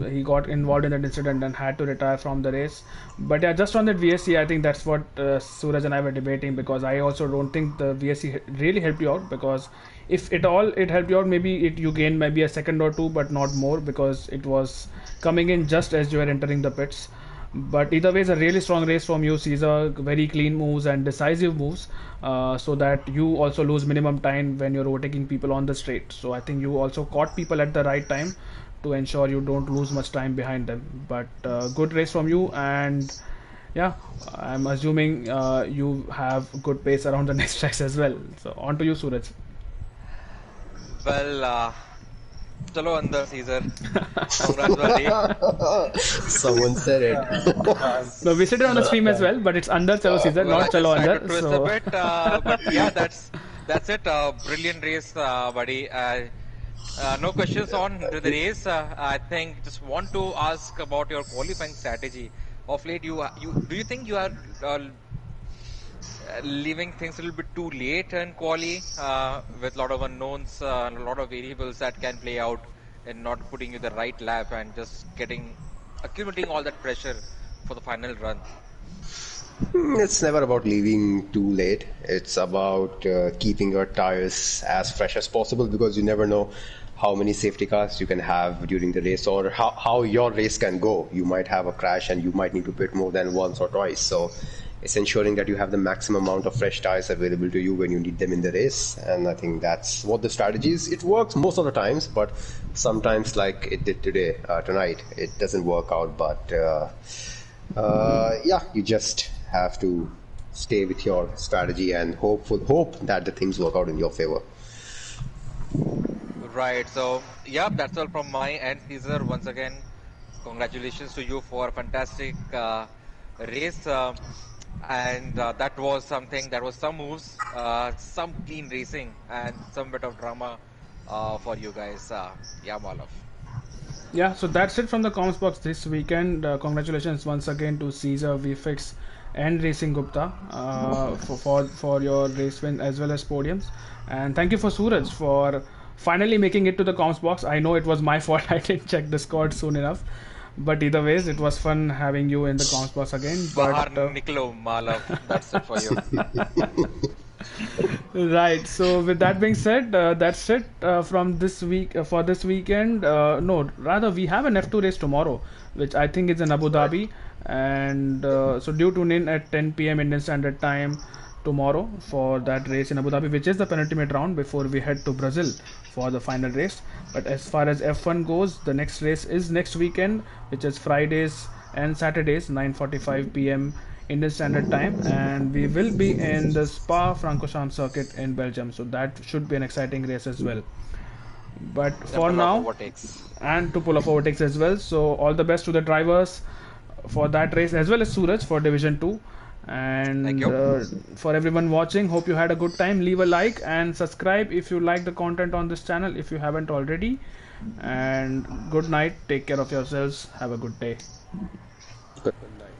he got involved in that incident and had to retire from the race. But yeah, just on that VSC, I think that's what Suraj and I were debating, because I also don't think the VSC really helped you out, because if at all it helped you out, maybe you gained maybe a second or two, but not more, because it was coming in just as you were entering the pits. But either way, it's a really strong race from you, Caesar. Very clean moves and decisive moves, so that you also lose minimum time when you're overtaking people on the straight. So I think you also caught people at the right time to ensure you don't lose much time behind them. But good race from you, and yeah, I'm assuming you have good pace around the next tracks as well. So on to you, Suraj. Well, chalo andar Caesar. Congrats, buddy. Someone said it. No, we said it on the stream as well, but it's under Chalo Caesar, Well, not I Chalo just tried under. to twist So a bit, but yeah, that's it. Brilliant race, buddy. No questions on to the race. I think just want to ask about your qualifying strategy. Of late, do you think you are leaving things a little bit too late in quali with a lot of unknowns, a lot of variables that can play out, and not putting you the right lap and just accumulating all that pressure for the final run? It's never about leaving too late. It's about keeping your tires as fresh as possible, because you never know how many safety cars you can have during the race, or how your race can go. You might have a crash and you might need to pit more than once or twice. So it's ensuring that you have the maximum amount of fresh tires available to you when you need them in the race. And I think that's what the strategy is. It works most of the times, but sometimes, like it did tonight, it doesn't work out. But yeah, you just have to stay with your strategy and hope that the things work out in your favor. Right. So yeah, that's all from my end, Caesar. Once again, congratulations to you for a fantastic race. And that was something. That was some moves, some clean racing, and some bit of drama for you guys. Yeah, Malav. yeah, so that's it from the comms box this weekend. Congratulations once again to Caesar, VFX, and Racing Gupta for your race win as well as podiums. And thank you for Suraj for finally making it to the comms box. I know it was my fault. I didn't check Discord soon enough. But either ways, it was fun having you in the comms box again. Bahar But niklo, Malav. That's it for you. right. So with that being said, that's it from this week for this weekend. No, rather we have an F2 race tomorrow, which I think is in Abu Dhabi, and so do tune in at 10 p.m. Indian Standard Time tomorrow for that race in Abu Dhabi, which is the penultimate round before we head to Brazil for the final race. But as far as F1 goes, the next race is next weekend, which is Fridays and Saturdays, 9:45 p.m. Indian Standard Time, and we will be in the Spa-Francorchamps circuit in Belgium. So that should be an exciting race as well. But And for pull off now, overtakes. and to pull off overtakes as well. So all the best to the drivers for that race as well as Suraj for Division 2. Thank And you. for everyone watching, hope you had a good time. Leave a like and subscribe if you like the content on this channel if you haven't already. And good night. Take care of yourselves. Have a good day. Good night.